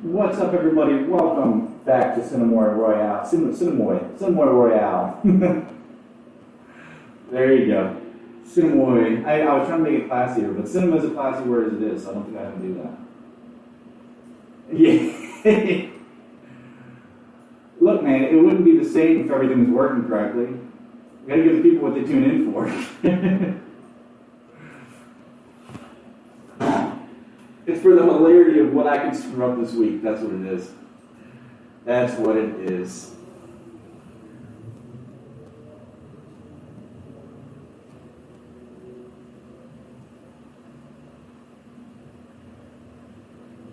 What's up, everybody? Welcome back to Cinemoy Royale. Cinemoy Royale. There you go. Cinemoy. I was trying to make it classier, but cinema is a classy word as it is, so I don't think I can do that. Yeah. Look, man, it wouldn't be the same if everything was working correctly. We gotta give the people what they tune in for. It's for the hilarity of what I can screw up this week. That's what it is. That's what it is.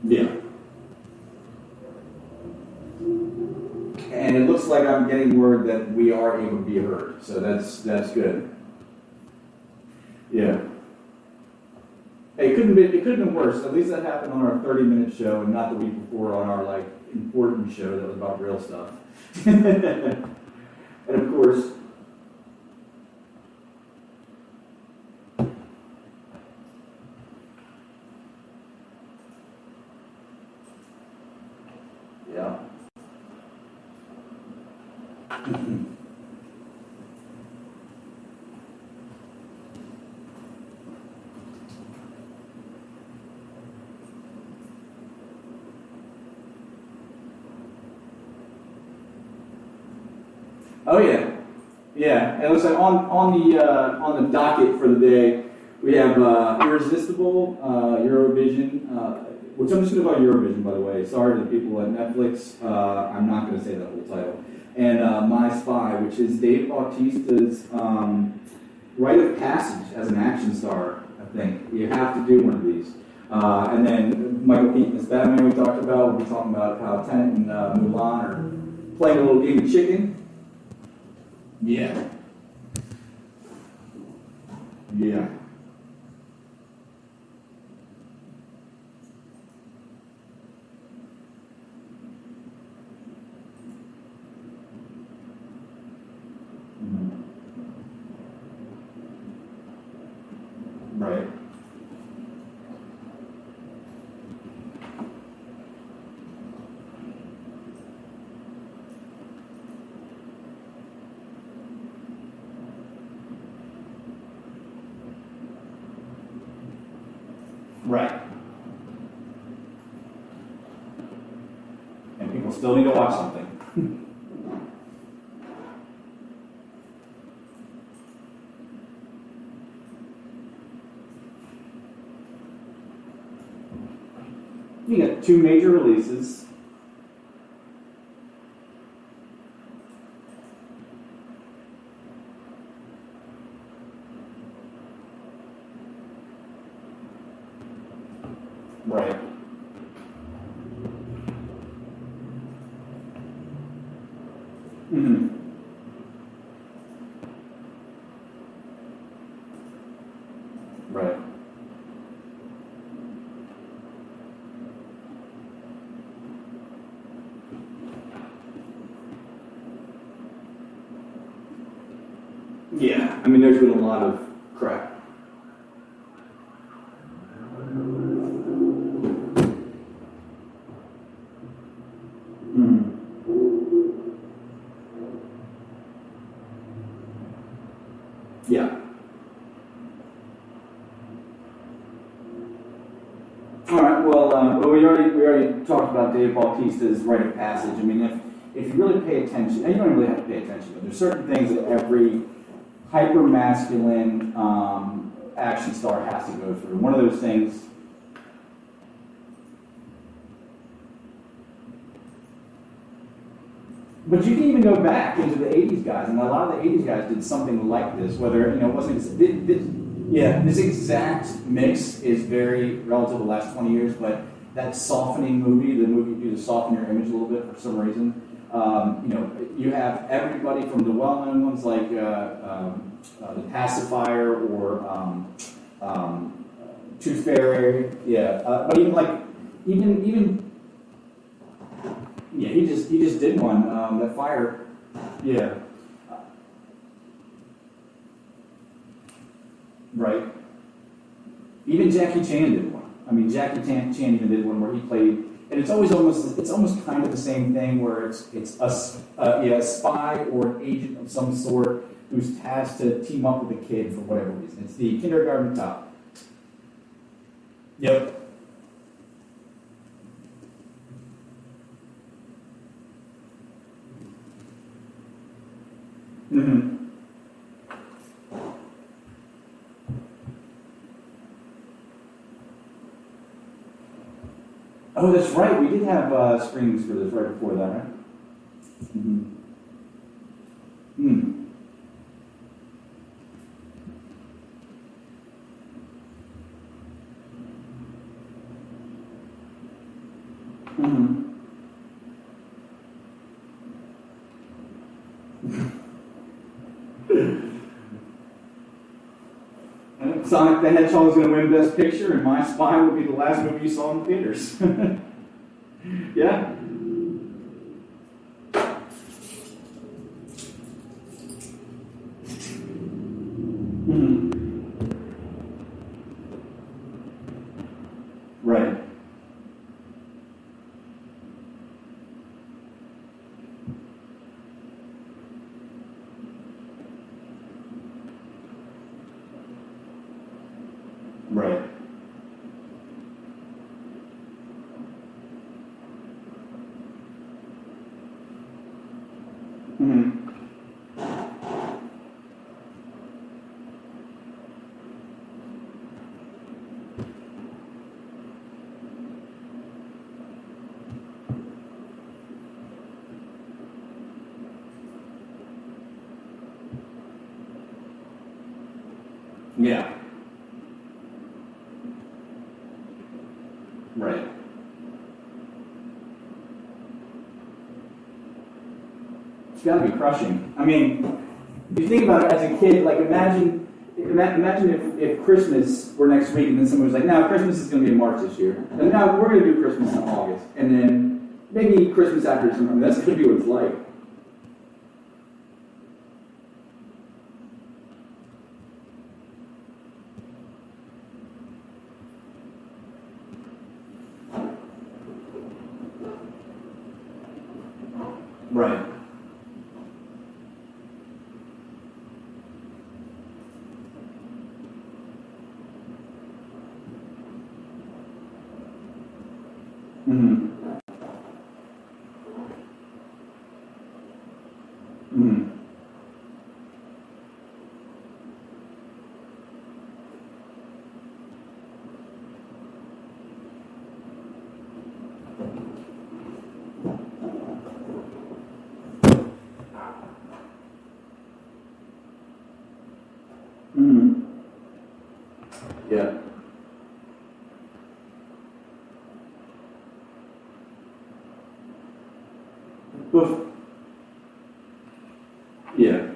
Yeah. And it looks like I'm getting word that we are able to be heard. So that's good. Yeah. Hey, it couldn't have been worse. At least that happened on our 30-minute show and not the week before on our important show that was about real stuff. And of course, yeah. Oh yeah, yeah. And listen, on the docket for the day, we have Irresistible, Eurovision, which I'm just going to call Eurovision, by the way. Sorry to the people at Netflix. I'm not going to say that whole title. And My Spy, which is Dave Bautista's rite of passage as an action star. I think you have to do one of these. And then Michael Keaton's Batman we talked about. We'll be talking about how TENET and MULAN are playing a little game of chicken. Yeah. Yeah. Right. Right. And people still need to watch something. You got 2 major releases. Right. Mm-hmm. Right. Yeah, I mean, there's been a lot of crap. Yeah. All right. Well, we already talked about Dave Bautista's rite of passage. I mean, if you really pay attention, and you don't really have to pay attention, but there's certain things that every hyper masculine action star has to go through. One of those things. But you can even go back into the 80s guys, and a lot of the 80s guys did something like this, whether, it wasn't, this exact mix is very relative to the last 20 years, but that softening movie, the movie you to soften your image a little bit for some reason, you have everybody from the well-known ones like The Pacifier or Tooth Fairy, but even he just did one. That fire, yeah, right. Even Jackie Chan did one. I mean, Jackie Chan even did one where he played And it's almost kind of the same thing where it's a spy or an agent of some sort who's tasked to team up with a kid for whatever reason. It's the kindergarten cop. Yep. Mm-hmm. Oh, that's right. We did have screenings for this right before that, right? Mm-hmm. Hmm. Mm-hmm. Sonic the Hedgehog is going to win Best Picture, and My Spy will be the last movie you saw in theaters. Yeah. Mm-hmm. Right. Right. Mm-hmm. Yeah. Right. It's got to be crushing. I mean, if you think about it as a kid, like imagine if Christmas were next week and then someone was like, no, Christmas is going to be in March this year. And now we're going to do Christmas in August. And then maybe Christmas after summer. I mean, that's going to be what it's like. Right. Mm-hmm. Mm-hmm. Mm-hmm. Yeah. Oof. Yeah.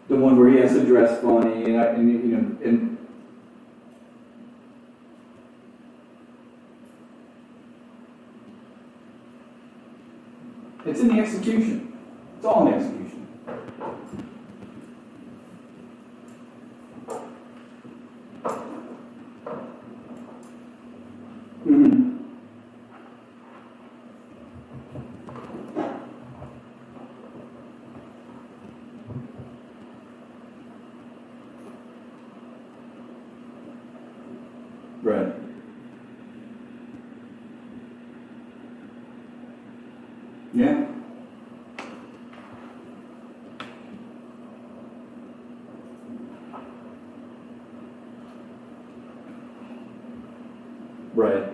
The one where he has to dress funny and it's in the execution. It's all in the execution. Mm-hmm. Right. Yeah. Right.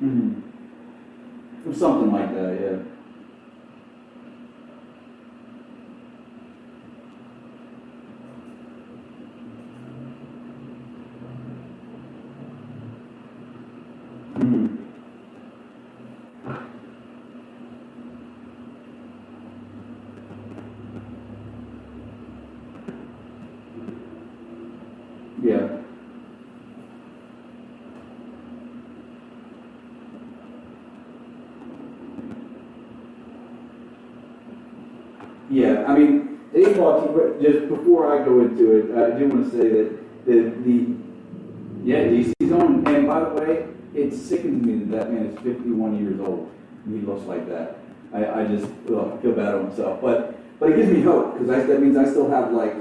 Mm-hmm. Or something like that, yeah. Mm-hmm. Yeah. I mean, Dave Bautista, just before I go into it, I do want to say that DC's on, and by the way, it sickens me that man is 51 years old and he looks like that. I just feel bad on myself, but it gives me hope because that means I still have like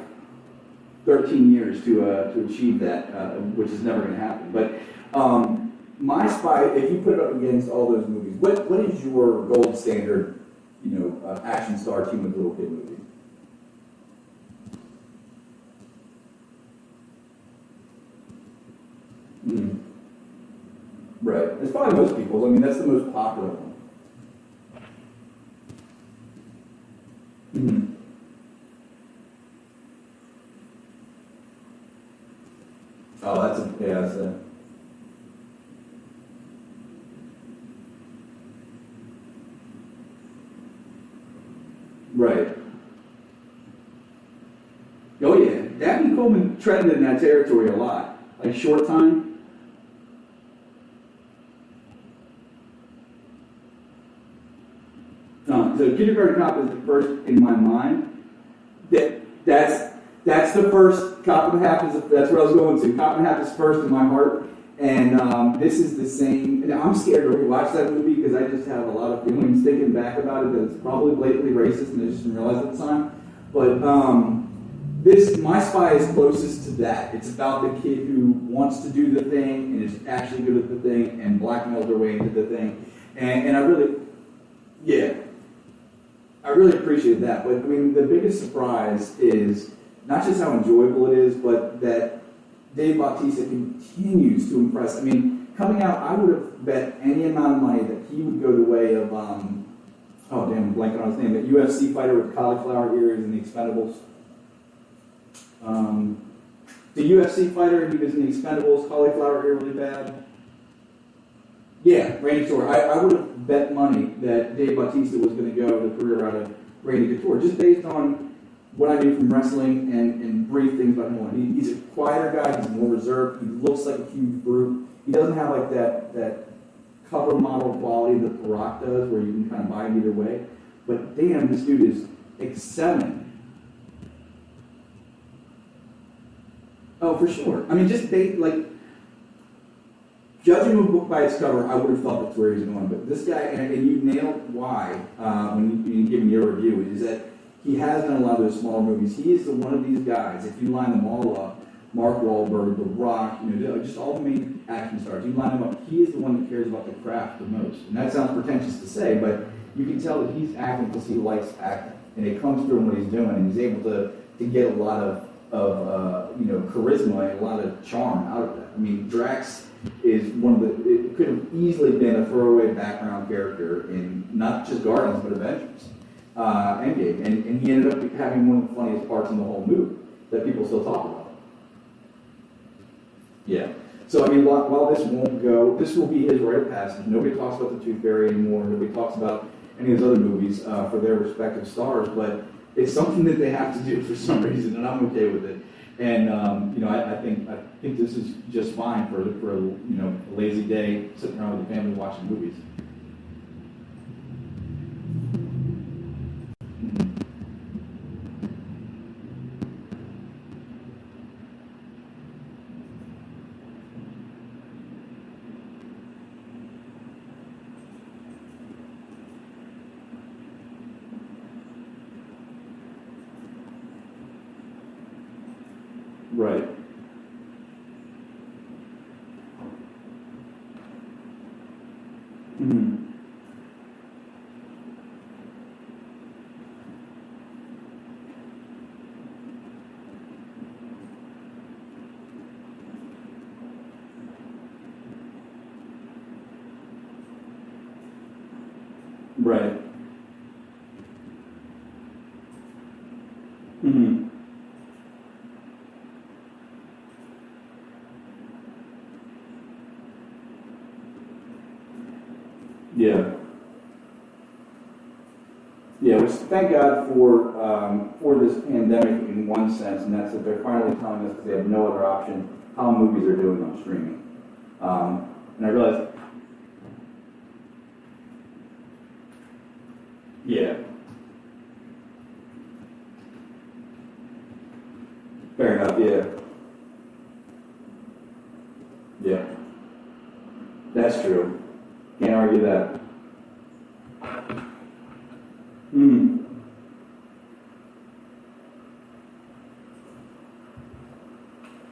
13 years to achieve that, which is never going to happen. But My Spy, if you put it up against all those movies, what is your gold standard, action star teen with little kid movie? Mm. Right. It's probably most people's. I mean, that's the most popular one. Mm-hmm. Oh, that's a. Right. Oh yeah, Dabney Coleman treaded in that territory a lot. Like Short Time. So Kindergarten Cop is the first in my mind. That's the first. Cop and a Half that's where I was going to. Cop and a Half is first in my heart, and this is the same. And I'm scared to rewatch that movie because I just have a lot of feelings thinking back about it that it's probably blatantly racist, and I just didn't realize at the time. But My Spy is closest to that. It's about the kid who wants to do the thing and is actually good at the thing and blackmails their way into the thing, and I really appreciate that. But I mean, the biggest surprise is not just how enjoyable it is, but that Dave Bautista continues to impress. I mean, coming out, I would have bet any amount of money that he would go the way of, I'm blanking on his name, that UFC fighter with cauliflower ears in the Expendables. The UFC fighter, he was in the Expendables, cauliflower ear really bad. Yeah, Randy Couture. I would have bet money that Dave Bautista was going to go the career route of Randy Couture, just based on what I knew from wrestling and brief things about him. He's a quieter guy. He's more reserved. He looks like a huge brute. He doesn't have like that cover model quality that The Rock does, where you can kind of buy him either way. But damn, this dude is excelling. Oh, for sure. I mean, just judging a book by its cover, I would have thought that's where he's going. But this guy, and you nailed why when you give him your review, is that he has done a lot of those smaller movies. He is one of these guys. If you line them all up, Mark Wahlberg, The Rock, just all the main action stars. You line them up. He is the one that cares about the craft the most. And that sounds pretentious to say, but you can tell that he's acting because he likes acting, and it comes through in what he's doing. And he's able to get a lot of charisma and a lot of charm out of that. I mean, Drax is it could have easily been a throwaway background character in not just Guardians, but Avengers, Endgame. And he ended up having one of the funniest parts in the whole movie that people still talk about. Yeah. So, I mean, while this won't go, this will be his rite of passage. Nobody talks about The Tooth Fairy anymore. Nobody talks about any of his other movies for their respective stars, but it's something that they have to do for some reason, and I'm okay with it. And I think this is just fine for a lazy day sitting around with the family watching movies. Right. Mm-hmm. Right. Mm-hmm. Yeah. Yeah, which thank God for this pandemic in one sense, and that's that they're finally telling us that they have no other option how movies are doing on streaming. And I realized, yeah. Fair enough, yeah. Yeah. That's true. Can't argue that.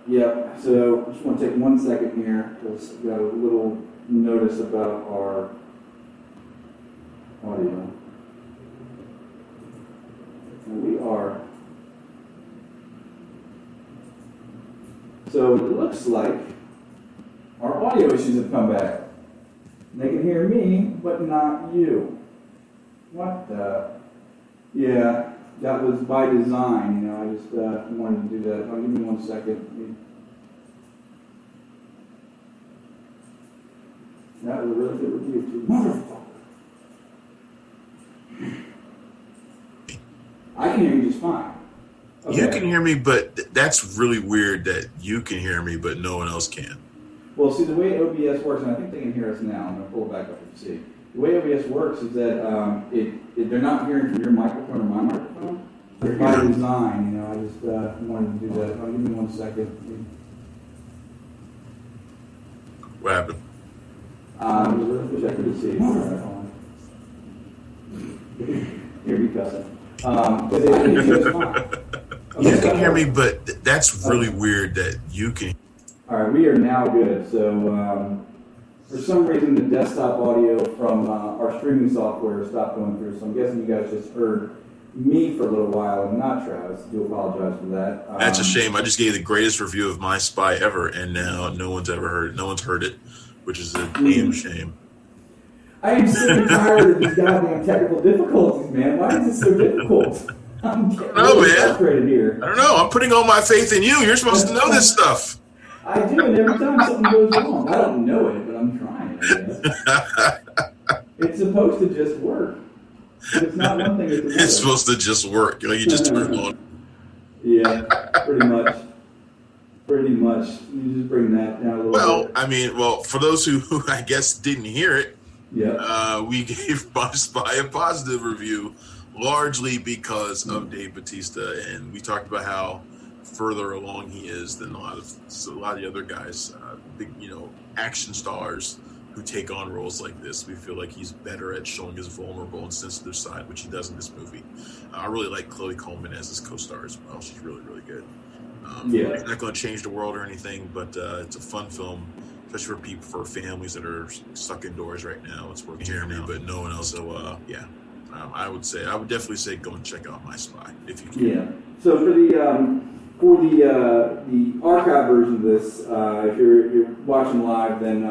Yeah, so I just want to take 1 second here because we got a little notice about our audio. And we are. So it looks like our audio issues have come back. They can hear me, but not you. What the? Yeah, that was by design. You know, I just wanted to do that. Give me 1 second. That was a really good review, too. Motherfucker. I can hear you just fine. Okay. You can hear me, but that's really weird that you can hear me, but no one else can. Well, see, the way OBS works, and I think they can hear us now. I'm going to pull it back up and see. The way OBS works is that they're not hearing from your microphone or my microphone. They're by design, you know. I just wanted to do that. Give me 1 second. What happened? I really wish I could see. Here we go. You can hear me, but that's really weird that you can. All right, we are now good. So for some reason, the desktop audio from our streaming software stopped going through. So I'm guessing you guys just heard me for a little while and not Travis. I do apologize for that. That's a shame. I just gave the greatest review of My Spy ever, and now no one's ever heard it. No one's heard it, which is a damn shame. I am sick and tired of these goddamn technical difficulties, man. Why is this so difficult? I'm getting really frustrated here. I don't know. I'm putting all my faith in you. You're supposed to know this stuff. I do, and every time something goes wrong, I don't know it, but I'm trying, I guess. It's supposed to just work. If it's not one thing, it's It's supposed to just work. Like you just turn it on. Yeah, pretty much. Pretty much. You just bring that down a little bit. I mean, for those who I guess didn't hear it, yeah, we gave My Spy a positive review, largely because of Dave Bautista, and we talked about how further along he is than a lot of the other guys, big action stars who take on roles like this. We feel like he's better at showing his vulnerable and sensitive side, which he does in this movie. I really like Chloe Coleman as his co-star as well. She's really, really good. It's not going to change the world or anything, but it's a fun film, especially for families that are stuck indoors right now. It's worth Jeremy, but no one else. So I would definitely say go and check out My Spy if you can. Yeah. So for the archive version of this, if you're watching live, then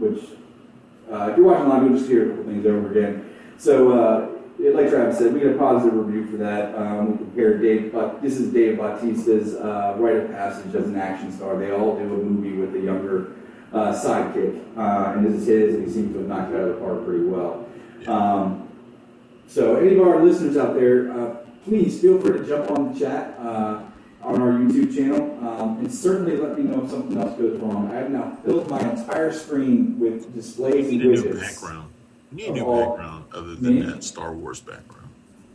if you're watching live, you'll just hear a couple things over again. So like Travis said, we get a positive review for that. We compared this is Dave Bautista's rite of passage as an action star. They all do a movie with a younger sidekick, and this is his, and he seems to have knocked it out of the park pretty well. So any of our listeners out there, please feel free to jump on the chat on our YouTube channel, and certainly let me know if something else goes wrong. I have now filled my entire screen with displays and widgets. You need a new background. You need a new background other than that Star Wars background.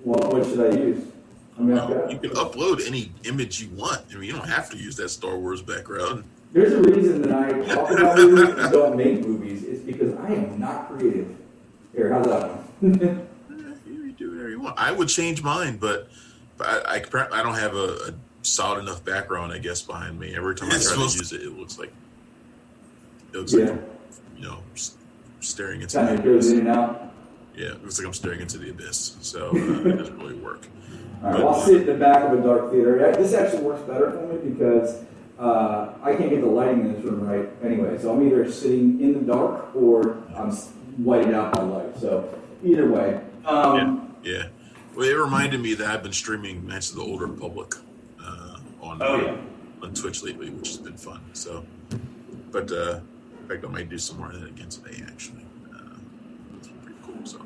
Well, what should I use? I mean, you can upload any image you want. I mean, you don't have to use that Star Wars background. There's a reason that I talk about movies and don't make movies. It's because I am not creative. Here, how's that one? You do whatever you want. I would change mine, but I don't have a solid enough background, I guess, behind me. Every time I try to use it, it looks like staring into the abyss. Goes in and out. Yeah, it looks like I'm staring into the abyss. So it doesn't really work. All right, I'll sit in the back of a dark theater. This actually works better for me because I can't get the lighting in this room right anyway. So I'm either sitting in the dark or I'm whited out by light. So either way. Yeah. Well, it reminded me that I've been streaming Knights of the Old Republic on Twitch lately, which has been fun. So, but in fact, I might do some more of that again today. Actually, it's pretty cool. So,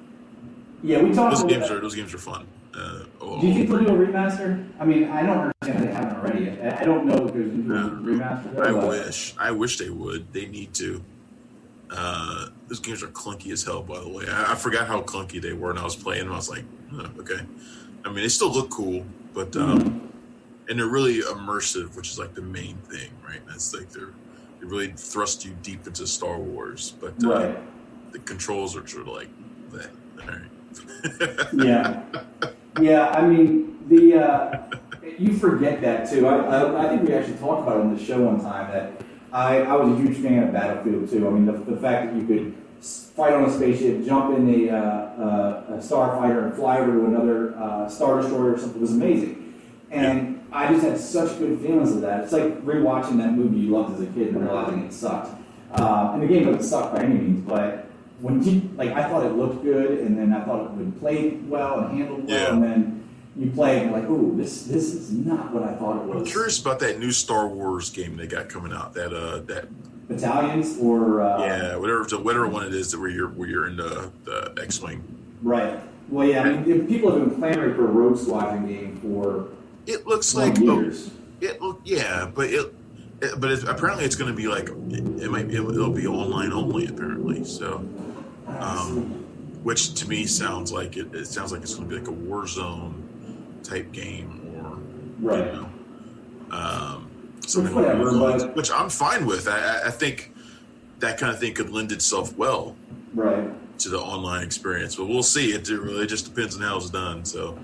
yeah, we talked. Those games are fun. Do you think they'll do a remaster? I mean, I don't understand they haven't already yet. I don't know if there's a remaster. I wish they would. They need to. Those games are clunky as hell, by the way. I forgot how clunky they were when I was playing them. I was like, okay. I mean, they still look cool, but and they're really immersive, which is like the main thing, right? That's like they really thrust you deep into Star Wars, but Right. the controls are sort of like, bleh. All right. Yeah. Yeah, I mean, you forget that too. I think we actually talked about it on the show one time that I was a huge fan of Battlefield too. I mean, the fact that you could fight on a spaceship, jump in a starfighter, and fly over to another Star Destroyer or something was amazing. And I just had such good feelings of that. It's like rewatching that movie you loved as a kid and realizing it sucked. And the game doesn't suck by any means, but when I thought it looked good, and then I thought it would play well and handle well, and then you play it and you're like, ooh, this is not what I thought it was. I'm curious about that new Star Wars game they got coming out. That Battalions or whatever one it is that where you're in the X-wing. Right. Well, yeah. I mean, people have been clamoring for a Rogue Squadron game for. It looks like years. Apparently it's going to be like it'll be online only apparently. So, which to me sounds like it sounds like it's going to be like a Warzone type game or right. Something which I'm fine with. I think that kind of thing could lend itself well right to the online experience, but we'll see. It really just depends on how it's done. So.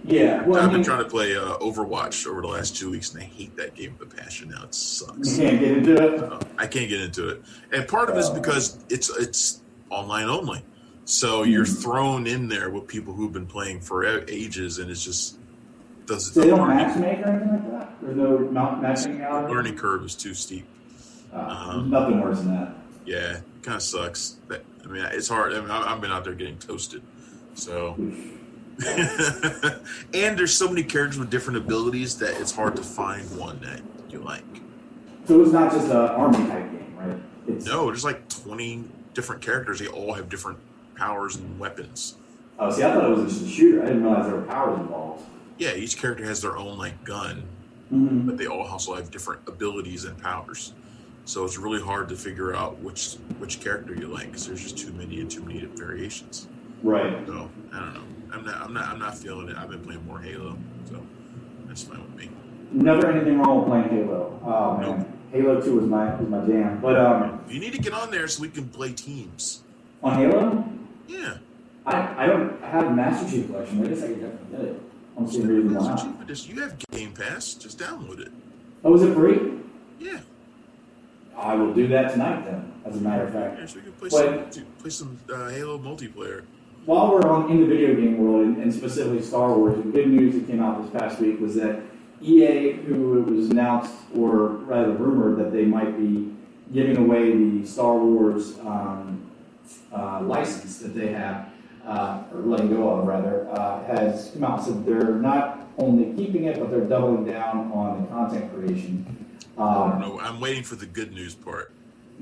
Yeah, well, I've been trying to play Overwatch over the last 2 weeks, and I hate that game with a passion now. It sucks. You can't get into it? I can't get into it. And part of it is because it's online only. So you're thrown in there with people who've been playing for ages, and it's just doesn't. So they don't matchmake or anything like that? There's no matchmaking out? The learning curve is too steep. Nothing worse than that. Yeah, it kind of sucks. It's hard. I've been out there getting toasted. So... and there's so many characters with different abilities that it's hard to find one that you like. So it's not just an army type game, right? No, there's like 20 different characters. They all have different powers and weapons. Oh, see, I thought it was just a shooter. I didn't realize there were powers involved. Yeah, each character has their own gun, but they all also have different abilities and powers. So it's really hard to figure out which character you like because there's just too many variations. Right. So I don't know. I'm not feeling it. I've been playing more Halo, so that's fine with me. Never anything wrong with playing Halo. Oh man, nope. Halo 2 was my jam. But you need to get on there so we can play teams. On Halo? Yeah. I don't have a Master Chief Collection. I guess I could definitely get it. I'm seeing reason why not. You have Game Pass. Just download it. Oh, is it free? Yeah. I will do that tonight then. As a matter of fact. Yeah, so we can play some Halo multiplayer. While we're in the video game world, and specifically Star Wars, the good news that came out this past week was that EA, who it was announced, or rather rumored, that they might be giving away the Star Wars license that they have, or letting go of, rather, has come out and said they're not only keeping it, but they're doubling down on the content creation. I don't know. I'm waiting for the good news part.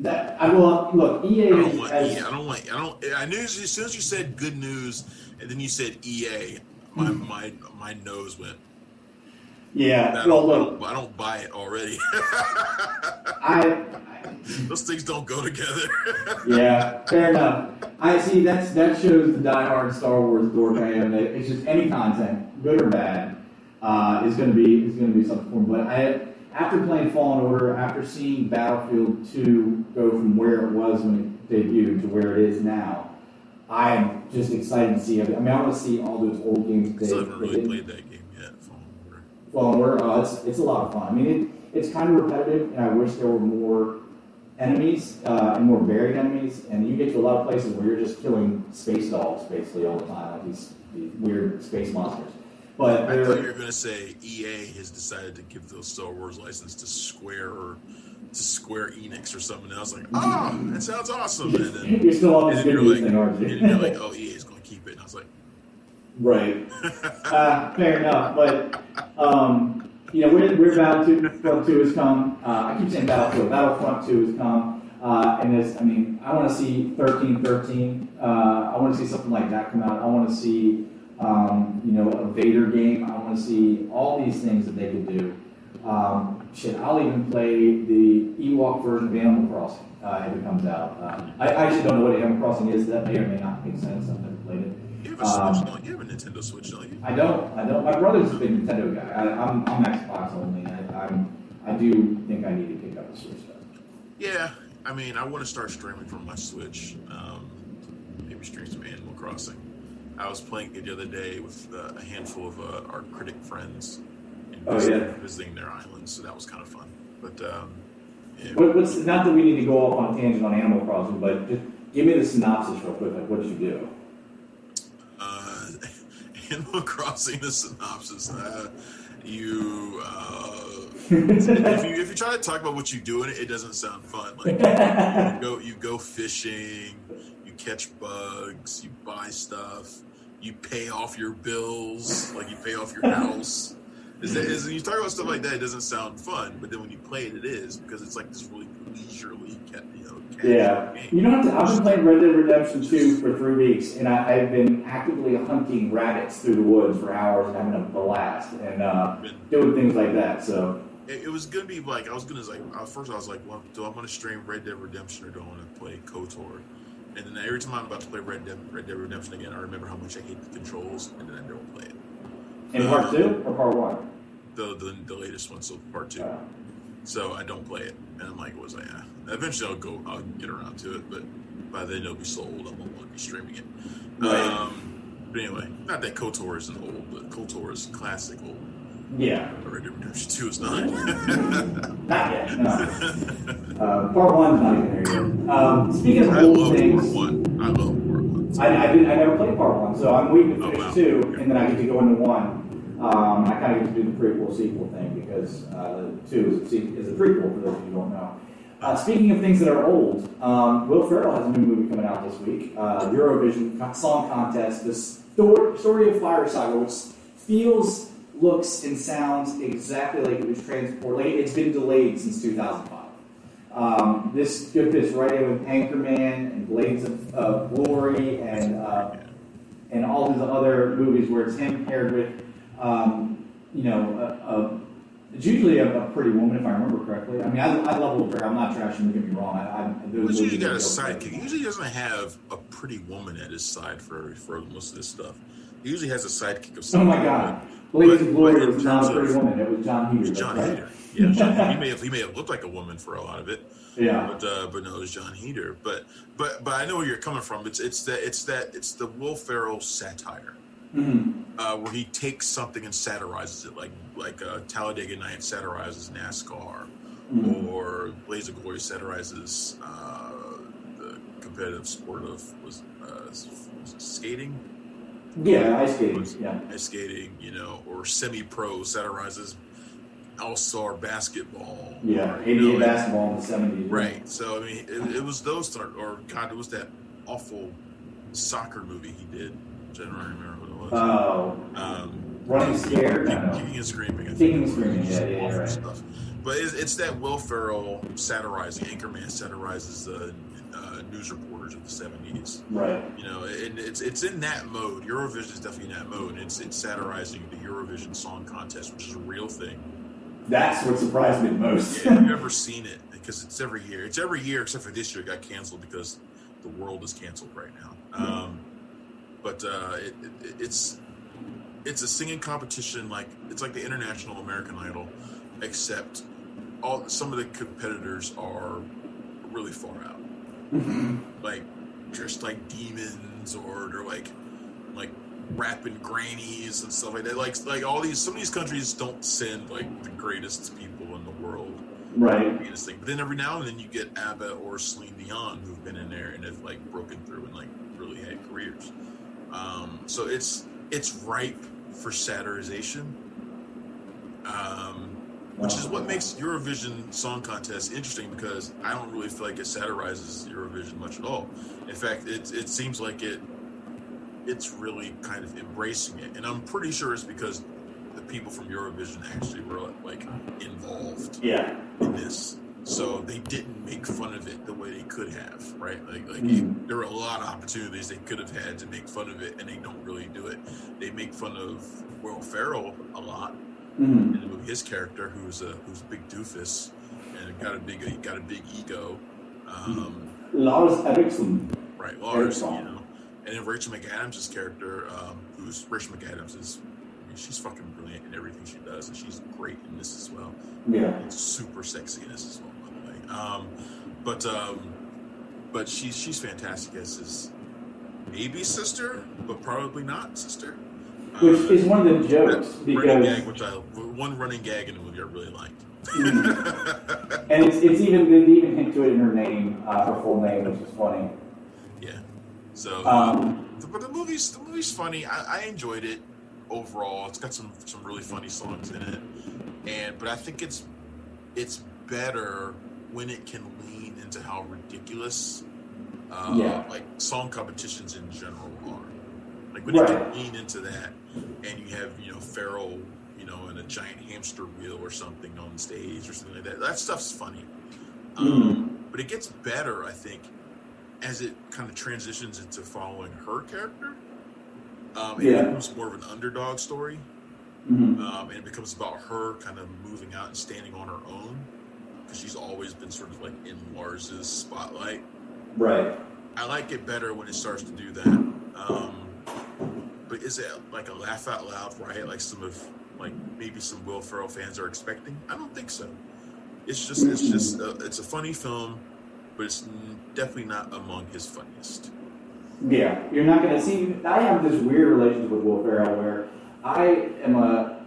Look, EA. I knew as soon as you said good news, and then you said EA, my nose went. Yeah. I don't buy it already. Those things don't go together. Yeah, fair enough. I see. That shows the diehard Star Wars dork I am. It's just any content, good or bad, is going to be something for me. But after playing Fallen Order, after seeing Battlefield 2 go from where it was when it debuted to where it is now, I'm just excited to see everything. I want to see all those old games. I still haven't really played that game yet, Fallen Order, it's a lot of fun. It's kind of repetitive, and I wish there were more enemies and more varied enemies. And you get to a lot of places where you're just killing space dogs basically all the time, like these weird space monsters. But I thought you were going to say EA has decided to give those Star Wars license to Square Enix or something. And I was like, that sounds awesome. And then you're still on this good news thing, aren't you? And you're like, EA is going to keep it. And I was like, right. Fair enough. But where Battlefront 2 has come. I keep saying Battlefield. Battlefront 2 has come. And I want to see 1313. I want to see something like that come out. I want to see. A Vader game. I want to see all these things that they could do. I'll even play the Ewok version of Animal Crossing if it comes out. I actually don't know what Animal Crossing is. That may or may not make sense. I've never played it. You have a Switch, don't you? You have a Nintendo Switch, don't you? I don't. My brother's a big Nintendo guy. I'm Xbox only. I do think I need to pick up a Switch though. Yeah, I mean, I want to start streaming from my Switch. Maybe stream some Animal Crossing. I was playing it the other day with a handful of our critic friends and visiting their islands, so that was kind of fun. But yeah. What's not that we need to go off on a tangent on Animal Crossing, but just give me the synopsis real quick. Like, what did you do? Animal Crossing, the synopsis. If you try to talk about what you do in it, it doesn't sound fun. Like you go fishing, you catch bugs, you buy stuff, you pay off your bills, like you pay off your house. When you talk about stuff like that, it doesn't sound fun. But then when you play it, it is, because it's like this really leisurely, yeah. game. You know, I've been playing Red Dead Redemption 2 for 3 weeks, and I've been actively hunting rabbits through the woods for hours and having a blast and doing things like that. So it was gonna be like, first I was like, well, do I want to stream Red Dead Redemption or do I want to play KOTOR? And then every time I'm about to play Red Dead Redemption again, I remember how much I hate the controls, and then I don't play it. In part 2 or part 1? The latest one, so part 2. So I don't play it, and I'm like, eventually I'll get around to it, but by then it'll be sold. I won't want to be streaming it. Right. But anyway, not that KOTOR isn't old, but KOTOR is classic old. Yeah. Red Dead Redemption 2 is not. Not yet, no. Part 1's not even there yet. Speaking of old things... I love part 1. I never played part 1, so I'm waiting to finish 2, and then I get to go into 1. I kind of get to do the prequel-sequel thing, because 2 is a prequel, for those of you who don't know. Speaking of things that are old, Will Ferrell has a new movie coming out this week, Eurovision Song Contest, the story of Fire Saga, which feels, looks, and sounds exactly like it was transported. Like it's been delayed since 2005. This could fits right in with Anchorman and Blades of Glory and all these other movies where it's him paired with, it's usually a pretty woman, if I remember correctly. I mean, I love Will Ferrell. I'm not trashing. Don't get me wrong. He's usually got a sidekick. He usually doesn't have a pretty woman at his side for most of this stuff. He usually has a sidekick of some. Oh my God! Blades of Glory was not a pretty woman. It was John Heater. It was John Heater. Yeah, he may have looked like a woman for a lot of it. Yeah. But no, it was John Heater. But I know where you're coming from. It's the Will Ferrell satire. Mm-hmm. Where he takes something and satirizes it, like Talladega Nights satirizes NASCAR, or Blades of Glory satirizes the competitive sport of was it skating? Yeah, ice skating. Ice skating, or semi-pro satirizes all-star basketball. Yeah, ABA basketball in the 70s. Right. So I mean, it was those, or God, it was that awful soccer movie he did. I don't remember what it was. Oh. Running Scared? Kicking and Screaming. Kicking and Screaming, yeah, right. Stuff. But it's that Will Ferrell satirizing, Anchorman satirizes the news reporters of the 70s. Right. And it's in that mode. Eurovision is definitely in that mode. It's satirizing the Eurovision Song Contest, which is a real thing. That's what surprised me the most. Yeah, have you ever seen it? Because it's every year. It's every year except for this year. It got canceled because the world is canceled right now. But it's a singing competition, it's like the International American Idol, except some of the competitors are really far out, like dressed like demons, or they're like rapping grannies and stuff like that. Like some of these countries don't send like the greatest people in the world. Right. But then every now and then you get ABBA or Celine Dion who've been in there and have broken through and really had careers. So it's ripe for satirization, which is what makes Eurovision Song Contest interesting, because I don't really feel like it satirizes Eurovision much at all. In fact, it seems like it's really kind of embracing it, and I'm pretty sure it's because the people from Eurovision actually were involved in this. So they didn't make fun of it the way they could have, right? There were a lot of opportunities they could have had to make fun of it, and they don't really do it. They make fun of Will Ferrell a lot in the movie. His character, who's a big doofus and got a big ego. Lars Eriksson. Right, Lars. And then Rachel McAdams' character, who's Rachel McAdams is, I mean, she's fucking brilliant in everything she does, and she's great in this as well. Yeah. And super sexy in this as well, by the way. But she's fantastic as his maybe sister, but probably not sister. Which is one of the jokes because one running gag in the movie I really liked. And it's even they even hint to it in her name, her full name, which is funny. Yeah. So, but the movie's funny. I enjoyed it overall. It's got some really funny songs in it, but I think it's better when it can lean into how ridiculous like song competitions in general are. Like when it can lean into that, and you have Ferrell in a giant hamster wheel or something on stage or something like that. That stuff's funny. But it gets better, I think, as it kind of transitions into following her character. It becomes more of an underdog story. And it becomes about her kind of moving out and standing on her own, because she's always been sort of like in Lars's spotlight. Right. I like it better when it starts to do that. But is it like a laugh out loud riot like maybe some Will Ferrell fans are expecting? I don't think so. It's a funny film, but it's definitely not among his funniest. Yeah, you're not going to see. I have this weird relationship with Will Ferrell where I am a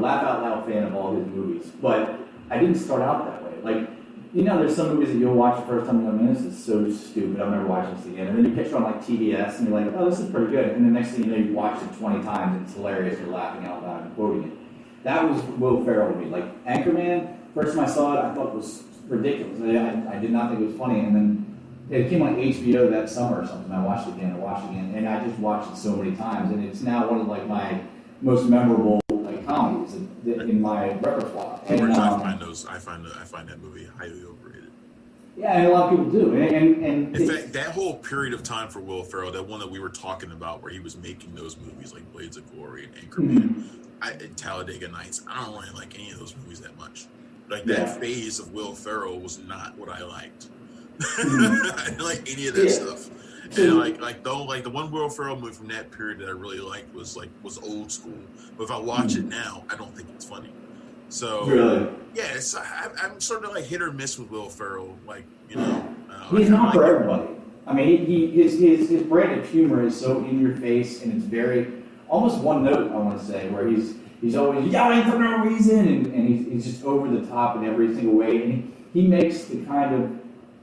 laugh out loud fan of all his movies, but I didn't start out that way. Like, there's some movies that you'll watch the first time and go, man, this is so stupid, I'm never watching this again. And then you catch it on like TBS and you're like, oh, this is pretty good. And the next thing you know, you watch it 20 times and it's hilarious, you're laughing out loud and quoting it. That was Will Ferrell to me. Like, Anchorman, first time I saw it, I thought it was ridiculous. I did not think it was funny. And then it came on HBO that summer or something. I watched it again, and I just watched it so many times. And it's now one of like my most memorable comedies in my repertoire. And, I find that movie highly overrated. Yeah, and a lot of people do. And in fact, that whole period of time for Will Ferrell, that one that we were talking about, where he was making those movies like Blades of Glory and Anchorman, and Talladega Nights, I don't really like any of those movies that much. Like that phase of Will Ferrell was not what I liked. I didn't like any of that stuff. And like the one Will Ferrell movie from that period that I really liked was Old School. But if I watch it now, I don't think it's funny. So yeah, I'm sort of like hit or miss with Will Ferrell. Like he's not for everybody. I mean, his brand of humor is so in your face, and it's very almost one note. I want to say where he's always yelling for no reason, and he's just over the top in every single way, and he makes the kind of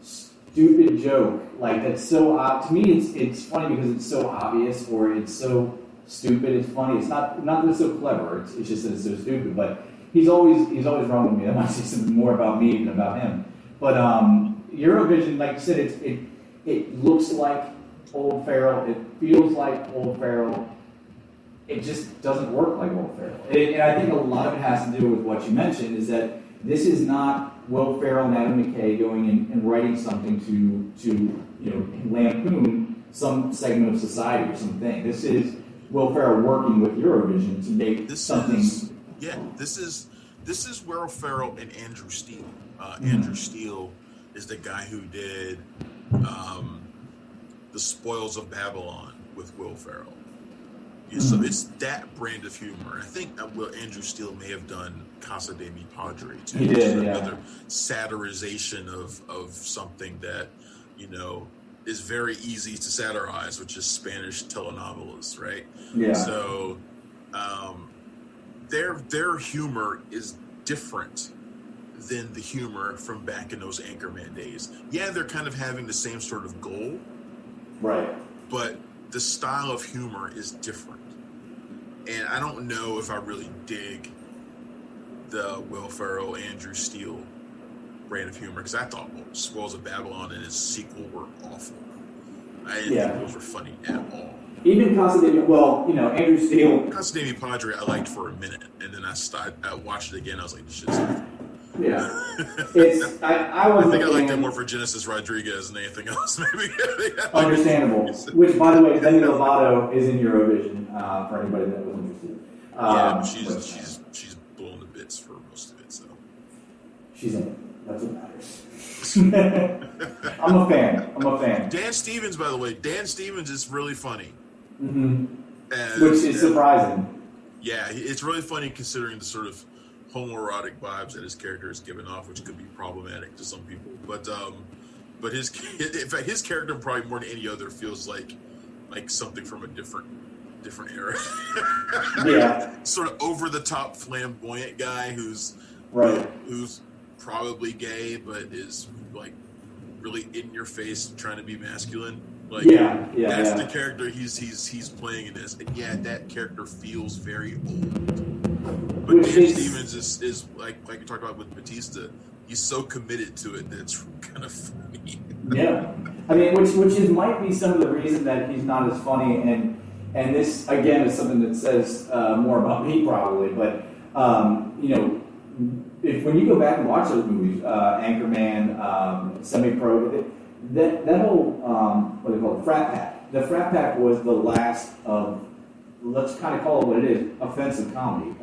stupid joke like that's so to me it's funny because it's so obvious, or it's so stupid it's funny. It's not that it's so clever, it's just that it's so stupid. But he's always wrong with me. That might say something more about me than about him. But Eurovision, like you said, it looks like old Ferrell, it feels like old Ferrell. It just doesn't work like old Ferrell. And I think a lot of it has to do with what you mentioned, is that this is not Will Ferrell and Adam McKay going in and writing something to lampoon some segment of society or something. This is Will Ferrell working with Eurovision to make something. This is Will Ferrell and Andrew Steele. Andrew Steele is the guy who did The Spoils of Babylon with Will Ferrell. So it's that brand of humor. I think Andrew Steele may have done Casa de Mi Padre too. He did, another satirization of something that is very easy to satirize, which is Spanish telenovelas, right? Yeah. So their humor is different than the humor from back in those Anchorman days. Yeah, they're kind of having the same sort of goal, right? But the style of humor is different. And I don't know if I really dig the Will Ferrell, Andrew Steele brand of humor, because I thought Spoils of Babylon and its sequel were awful. I didn't think those were funny at all. Even Casa de Mi, Andrew Steele. Casa de Mi Padre I liked for a minute, and then I watched it again, I was like, this shit's funny. Yeah. I think I liked it more for Genesis Rodriguez than anything else, maybe. Understandable. Which, by the way, Demi Lovato is in Eurovision, for anybody that was interested. But she's blown to bits for most of it, so. She's in it. That's what matters. I'm a fan. Dan Stevens, by the way, Dan Stevens is really funny. Mm-hmm. Which is surprising. Yeah, it's really funny considering the sort of homoerotic vibes that his character is giving off, which could be problematic to some people. But his in fact his character probably more than any other feels like something from a different era. Yeah. Sort of over the top flamboyant guy who's probably gay but is like really in your face trying to be masculine. Like that's the character he's playing in this. And yeah, that character feels very old. But Dan Stevens is like you talked about with Bautista, he's so committed to it that it's kind of funny. Yeah. I mean, which might be some of the reason that he's not as funny, and this again is something that says more about me probably, but when you go back and watch those movies, Anchorman, Semi-Pro, that whole what do they call it, Frat Pack. The Frat Pack was the last of, let's kind of call it what it is, offensive comedy.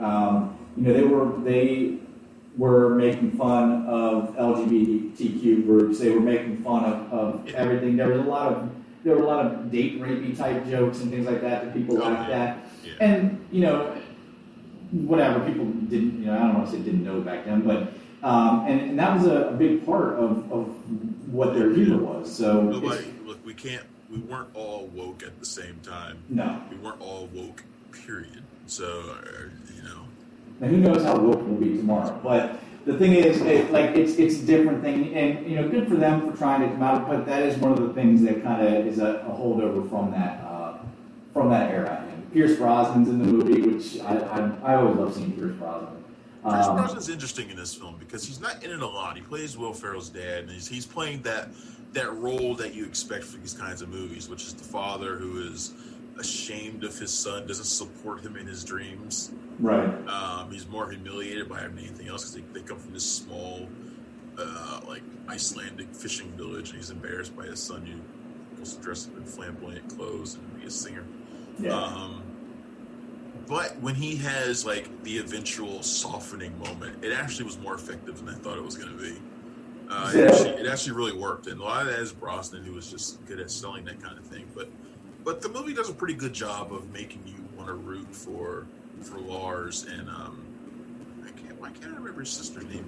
They were making fun of LGBTQ groups. They were making fun of everything. There were a lot of date rapey type jokes and things like that people laughed at. Yeah. And whatever, people didn't. I don't want to say didn't know back then, but and that was a big part of what their humor was. So look, we weren't all woke at the same time. No, we weren't all woke. Period. So Now who knows how woke we'll be tomorrow? But the thing is, it's a different thing, and good for them for trying to come out. But that is one of the things that kind of is a holdover from that era. And Pierce Brosnan's in the movie, which I always love seeing Pierce Brosnan. Pierce Brosnan's interesting in this film because he's not in it a lot. He plays Will Ferrell's dad, and he's playing that role that you expect for these kinds of movies, which is the father who is ashamed of his son, doesn't support him in his dreams. Right. He's more humiliated by having anything else because they come from this small, Icelandic fishing village, and he's embarrassed by his son who goes to dress up in flamboyant clothes and be a singer. Yeah. But when he has the eventual softening moment, it actually was more effective than I thought it was going to be. It actually really worked, and a lot of that is Brosnan, who was just good at selling that kind of thing. But the movie does a pretty good job of making you want to root for Lars and why can't I remember his sister's name?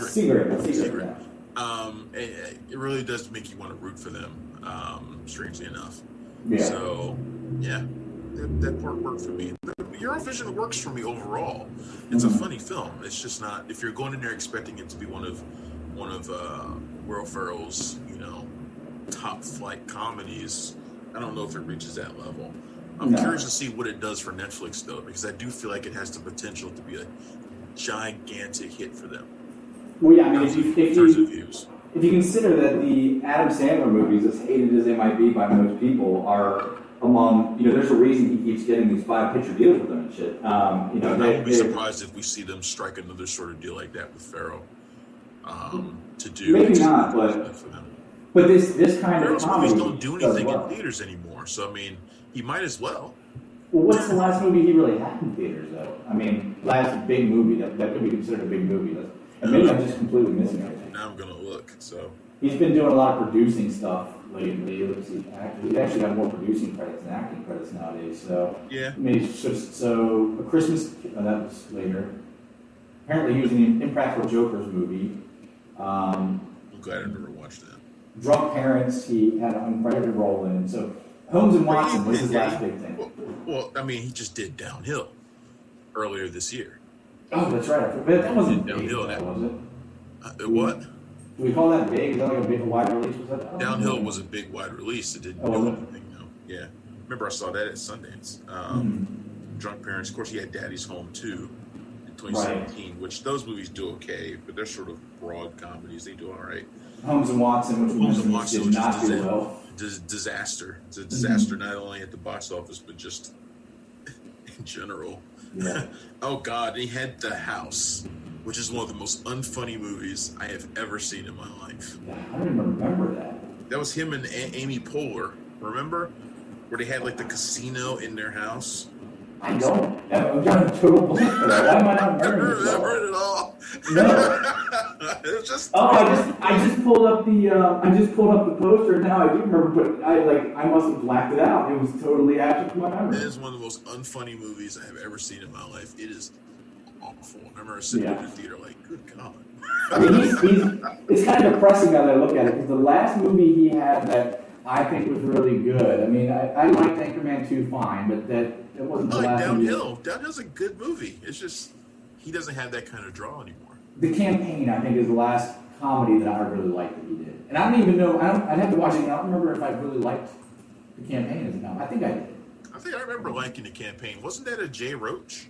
Sigrid. It really does make you want to root for them. Strangely enough. Yeah. So yeah, that part worked for me. Eurovision works for me overall. It's a funny film. It's just not, if you're going in there expecting it to be one of Will Ferrell's top flight comedies, I don't know if it reaches that level. I'm curious to see what it does for Netflix though, because I do feel like it has the potential to be a gigantic hit for them. Well, yeah, I mean, if you consider that the Adam Sandler movies, as hated as they might be by most people, are among, there's a reason he keeps getting these 5-picture deals with them and shit. I would be surprised if we see them strike another sort of deal like that with Ferrell. To do maybe not, but this kind Ferrell's of comedy movies don't do anything in theaters anymore, so I mean, he might as well. Well, what's the last movie he really had in theaters, though? I mean, last big movie that could be considered a big movie. And maybe I'm just completely missing it. Now I'm gonna look. So he's been doing a lot of producing stuff lately. He's actually got more producing credits than acting credits nowadays. So yeah. I mean, so A Christmas, that was later. Apparently, he was in the Impractical Jokers movie. I'm glad I never watched that. Drunk Parents, he had an uncredited role in. So Holmes and Watson was his last big thing. Well, I mean, he just did Downhill earlier this year. Oh, that's right. But that wasn't Downhill, big, was it? What? Do we call that big? Is that like a big wide release? Was that? Downhill was a big wide release. It didn't do anything, though. Yeah. Remember, I saw that at Sundance. Drunk Parents. Of course, he had Daddy's Home, too, in 2017, which those movies do okay, but they're sort of broad comedies. They do all right. Holmes and Watson, which did not do well. Disaster. It's a disaster not only at the box office, but just in general. Yeah. Oh, God. He had The House, which is one of the most unfunny movies I have ever seen in my life. Yeah, I don't even remember that. That was him and Amy Poehler. Remember? Where they had, the casino in their house. I don't. I'm got a total blank for that. Why am I not remembering remember it at all. No. It was just. Oh, I just pulled up the poster. Now I do remember, but I must have blacked it out. It was totally absent from my memory. It is one of the most unfunny movies I have ever seen in my life. It is awful. I remember sitting in the theater like, good God. I mean, it's kind of depressing now that I look at it, because the last movie he had that I think was really good. I mean, I liked Anchorman 2 fine, but that wasn't the last Downhill. movie. Downhill's a good movie. It's just, he doesn't have that kind of draw anymore. The Campaign, I think, is the last comedy that I really liked that he did. And I don't even know, I'd have to watch it. I don't remember if I really liked The Campaign as a comedy. I think I did. I think I remember liking The Campaign. Wasn't that a Jay Roach?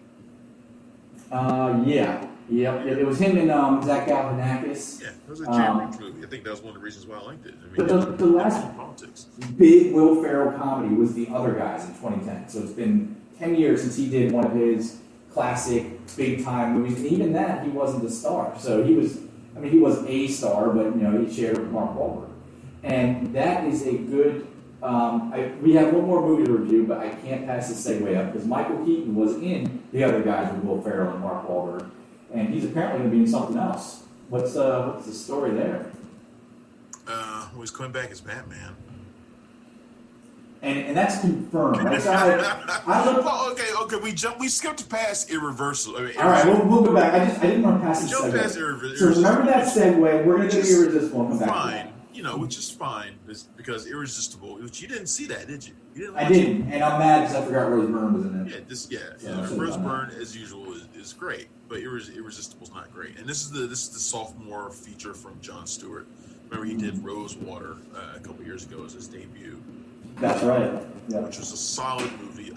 Yeah. Yep. It was him and Zach Galifianakis. Yeah, it was a Jay Roach movie. I think that was one of the reasons why I liked it. I mean, but the last politics. big Will Ferrell comedy was The Other Guys in 2010. So it's been 10 years since he did one of his classic big time movies. And even that, he wasn't the star. So he was a star, but he shared with Mark Wahlberg. And that is a good. We have one more movie to review, but I can't pass this segue up because Michael Keaton was in The Other Guys with Will Ferrell and Mark Wahlberg, and he's apparently going to be in something else. What's the story there? Well, he's coming back as Batman. And that's confirmed. Right? So I look. Well, okay. We skipped past Irreversible. I mean, all right, we'll go back. I didn't want to pass this jump segue. past Irreversible. So remember that segue. We're going to do Irresistible and come back. Fine. Which is fine, because Irresistible, which you didn't see that, did you? I didn't, and I'm mad because I forgot Rose Byrne was in it. Rose Byrne, as usual, is great, but Irresistible's not great. And this is the sophomore feature from Jon Stewart. Remember, he did Rosewater a couple years ago as his debut. That's right. Yeah. Which was a solid movie,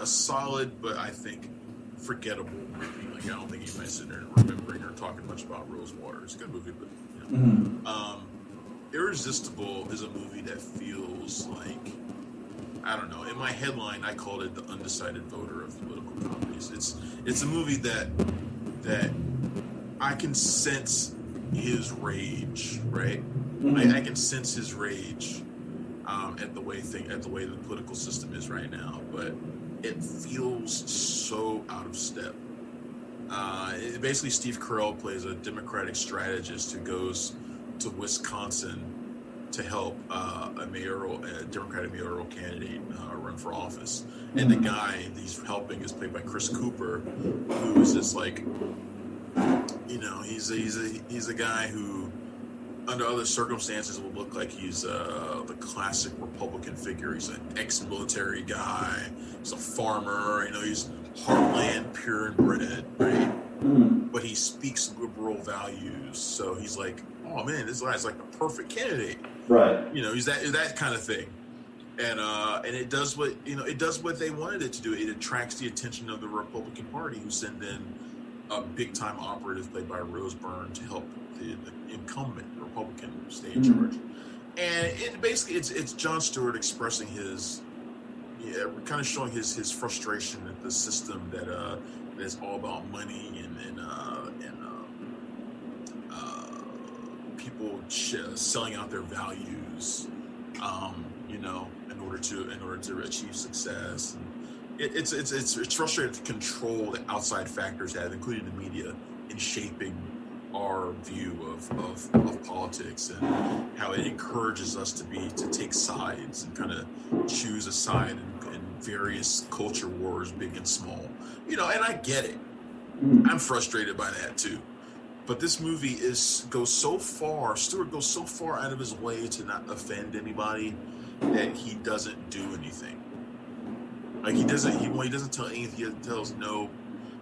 but I think forgettable movie. Like, I don't think anybody's sitting there remembering or talking much about Rosewater. It's a good movie, but Irresistible is a movie that feels like, I don't know, in my headline I called it the undecided voter of political comedies. It's a movie that I can sense his rage, right? I can sense his rage at the way the political system is right now, but it feels so out of step. Basically, Steve Carell plays a Democratic strategist who goes to Wisconsin to help a Democratic mayoral candidate run for office. And the guy he's helping is played by Chris Cooper, who is just like, he's a guy who, under other circumstances, would look like he's the classic Republican figure. He's an ex-military guy. He's a farmer. He's heartland, pure and bred, right? But he speaks liberal values. So he's like, oh man, this guy's like the perfect candidate, right? He's that kind of thing, and it does what they wanted it to do. It attracts the attention of the Republican Party, who send in a big time operative played by Rose Byrne to help the incumbent Republican stay in charge. And it's Jon Stewart expressing kind of showing his frustration at the system that is all about money and people selling out their values, in order to achieve success. And it's frustrating the control that outside factors have, including the media, in shaping our view of politics, and how it encourages us to take sides and kind of choose a side in various culture wars, big and small. And I get it. I'm frustrated by that too. But this movie Stewart goes so far out of his way to not offend anybody that he doesn't do anything. Like he doesn't tell anything.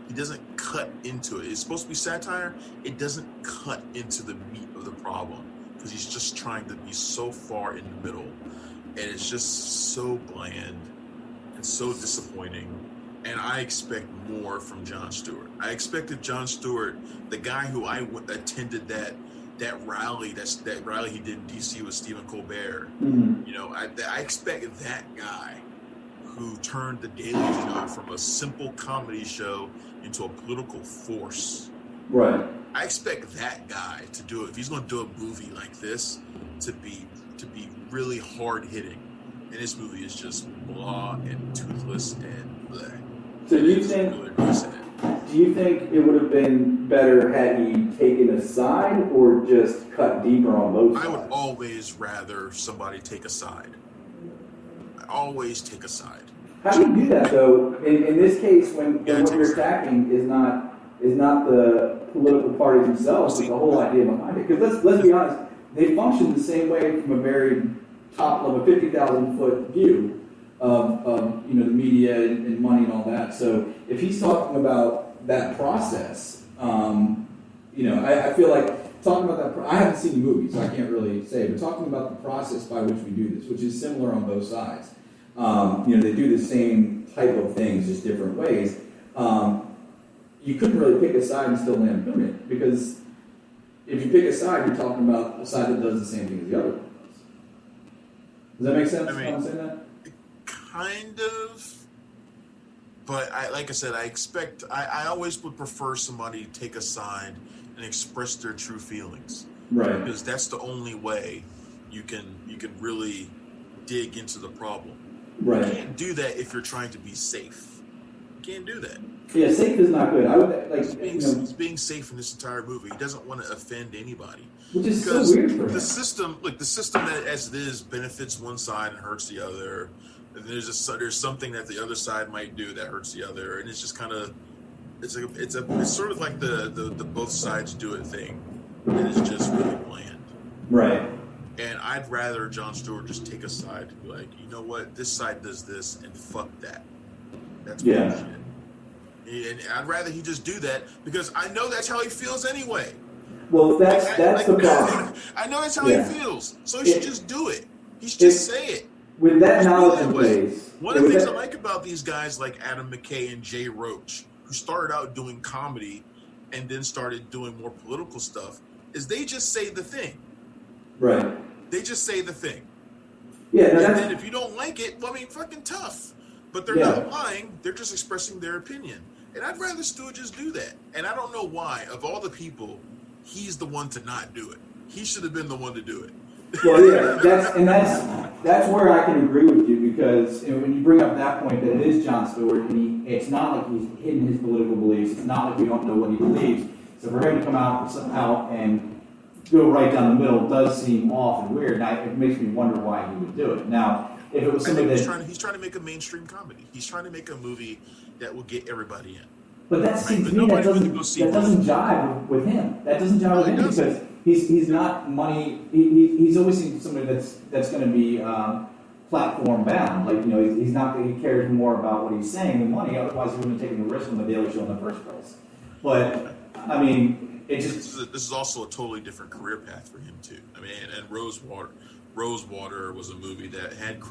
He doesn't cut into it. It's supposed to be satire. It doesn't cut into the meat of the problem, because he's just trying to be so far in the middle, and it's just so bland and so disappointing. And I expect more from Jon Stewart. I expected Jon Stewart, the guy who I attended that rally, that rally he did in DC with Stephen Colbert. I expect that guy who turned the Daily Show from a simple comedy show into a political force. Right. I expect that guy to do it. If he's going to do a movie like this, to be really hard hitting, and this movie is just blah and toothless and bleh. So do you think? Really sad. Do do you think it would have been better had he taken a side or just cut deeper on both sides? I would always rather somebody take a side. I always take a side. How do you do that though? In this case, when Yeah, what you're attacking is not the political parties themselves, but the whole idea behind it. Because let's be honest, they function the same way from a very top level, 50,000 foot view of the media and money and all that. So if he's talking about that process, I feel like talking about that. I haven't seen the movie, so I can't really say. But talking about the process by which we do this, which is similar on both sides. They do the same type of things, just different ways. You couldn't really pick a side and still land brilliant, because if you pick a side, you're talking about a side that does the same thing as the other one does. Does that make sense? I mean, how I'm saying that? Kind of. But I always would prefer somebody to take a side and express their true feelings. Right. Because that's the only way you can really dig into the problem. Right. You can't do that if you're trying to be safe. You can't do that. Yeah, safe is not good. I would like He's being safe in this entire movie. He doesn't want to offend anybody. which is Because so weird for him. the system that as it is benefits one side and hurts the other. And there's something that the other side might do that hurts the other, and it's just kind of it's sort of like the both sides do it thing, and it's just really bland. Right. And I'd rather Jon Stewart just take a side and be like, you know what, this side does this, and fuck that. That's bullshit. And I'd rather he just do that, because I know that's how he feels anyway. Well, that's the problem. I know that's how he feels, so he should just do it. He should just say it. With that knowledge in place. One of the things I like about these guys like Adam McKay and Jay Roach, who started out doing comedy and then started doing more political stuff, is they just say the thing. Right. They just say the thing. Yeah. And then if you don't like it, well, I mean, fucking tough. But they're not lying. They're just expressing their opinion. And I'd rather Stewart just do that. And I don't know why, of all the people, he's the one to not do it. He should have been the one to do it. Well, yeah, that's where I can agree with you, because when you bring up that point that it is Jon Stewart, and it's not like he's hidden his political beliefs. It's not like we don't know what he believes. So for him to come out and go right down the middle does seem off and weird. And it makes me wonder why he would do it. Now, if it was somebody he's trying to make a mainstream comedy. He's trying to make a movie that will get everybody in. But that seems to me that doesn't jive with him. That doesn't jive with him, because he's not money. He's always seen somebody that's going to be platform bound. Like, he's not. He cares more about what he's saying than money. Otherwise, he wouldn't have taken the risk on the Daily Show in the first place. But I mean, it just this is also a totally different career path for him too. I mean, and Rosewater was a movie that had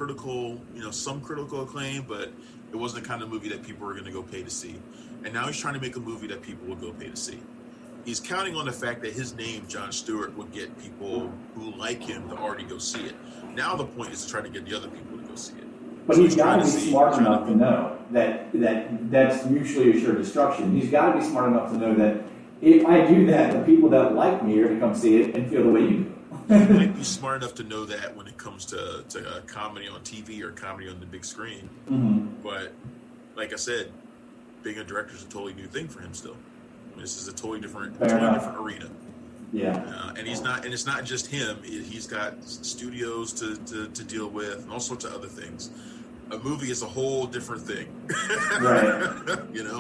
some critical acclaim, but it wasn't the kind of movie that people were going to go pay to see. And now he's trying to make a movie that people will go pay to see. He's counting on the fact that his name, Jon Stewart, will get people who like him to already go see it. Now the point is to try to get the other people to go see it. But he's got to be smart enough to know that that's mutually assured destruction. He's got to be smart enough to know that if I do that, the people that like me are going to come see it and feel the way you do. He might be smart enough to know that when it comes to comedy on TV or comedy on the big screen. Mm-hmm. But like I said, being a director is a totally new thing for him still. This is a totally different arena. Yeah. And it's not just him. He's got studios to deal with and all sorts of other things. A movie is a whole different thing. Right.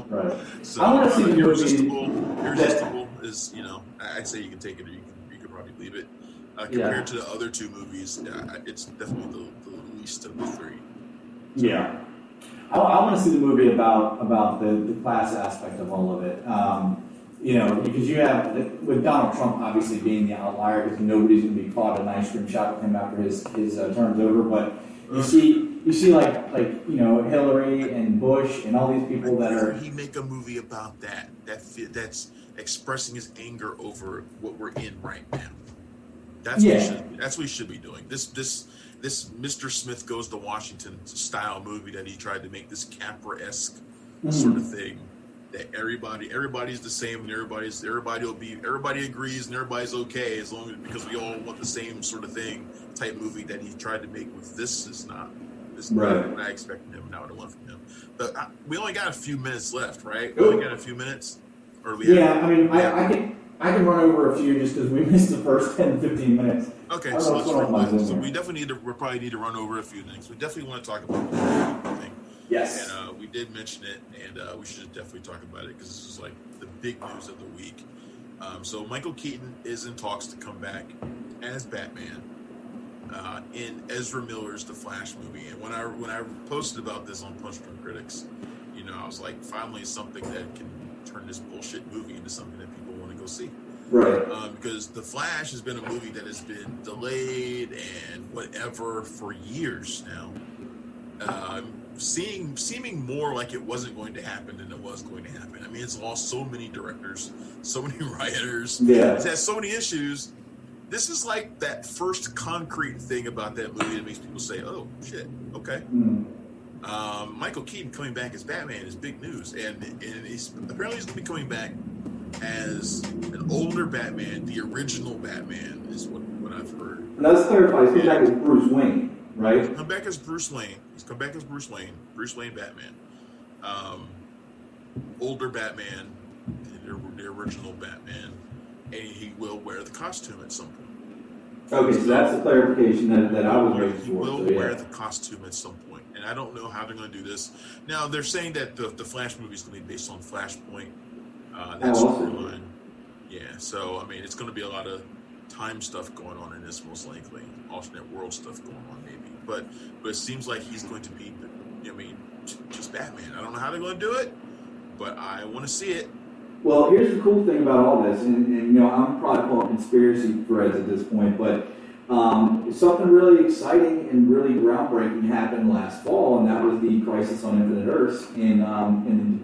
Right. So I want to see the Irresistible is, I'd say you can take it or you can probably leave it. Compared to the other two movies, it's definitely the least of the three. So. Yeah. I want to see the movie about the class aspect of all of it. Because you have, with Donald Trump obviously being the outlier, because nobody's going to be caught in an ice cream shop with him after his term's over. But you see like Hillary and Bush and all these people that are. He make a movie about that's expressing his anger over what we're in right now. That's what he should be doing. This Mr. Smith Goes to Washington style movie that he tried to make, this Capra-esque sort of thing, that everybody's the same and everybody agrees and everybody's okay as long as because we all want the same sort of thing type movie that he tried to make with this is not It's Right. not what I expected him, not what I want from him. But we only got a few minutes left, right? We Cool. only got a few minutes? Or we Yeah, I mean, I can run over a few just because we missed the first 10, 15 minutes. Okay, I don't so know let's what's going on with my so Zoom we here. definitely need to run over a few things. We definitely want to talk about the thing. Yes. And we did mention it, and we should definitely talk about it because this is like the big news of the week. So Michael Keaton is in talks to come back as Batman in Ezra Miller's The Flash movie. And when I posted about this on Punch Drunk Critics, you know, I was like, finally something that can turn this bullshit movie into something that people want to go see. Right. Because The Flash has been a movie that has been delayed and whatever for years now. Seeming more like it wasn't going to happen than it was going to happen. I mean, it's lost so many directors, so many writers. Yeah. It has so many issues. This is like that first concrete thing about that movie that makes people say, "Oh shit, okay." Michael Keaton coming back as Batman is big news, and he's apparently going to be coming back as an older Batman. The original Batman is what I've heard. Now let's clarify. He's coming back as Bruce Wayne, right? Come back as Bruce Wayne. He's come back as Bruce Wayne Batman. Older Batman, the original Batman, and he will wear the costume at some point. Okay, so that's the clarification that I was waiting He for. will So, yeah. wear the costume at some point, and I don't know how they're going to do this. Now they're saying that the Flash movie is going to be based on Flashpoint. That's storyline. Yeah, so I mean, it's going to be a lot of time stuff going on in this, most likely, alternate world stuff going on, maybe. But it seems like he's going to be, I mean, just Batman. I don't know how they're going to do it, but I want to see it. Well, here's the cool thing about all this, and you know, I'm probably pulling conspiracy threads at this point, but something really exciting and really groundbreaking happened last fall, and that was the Crisis on Infinite Earths in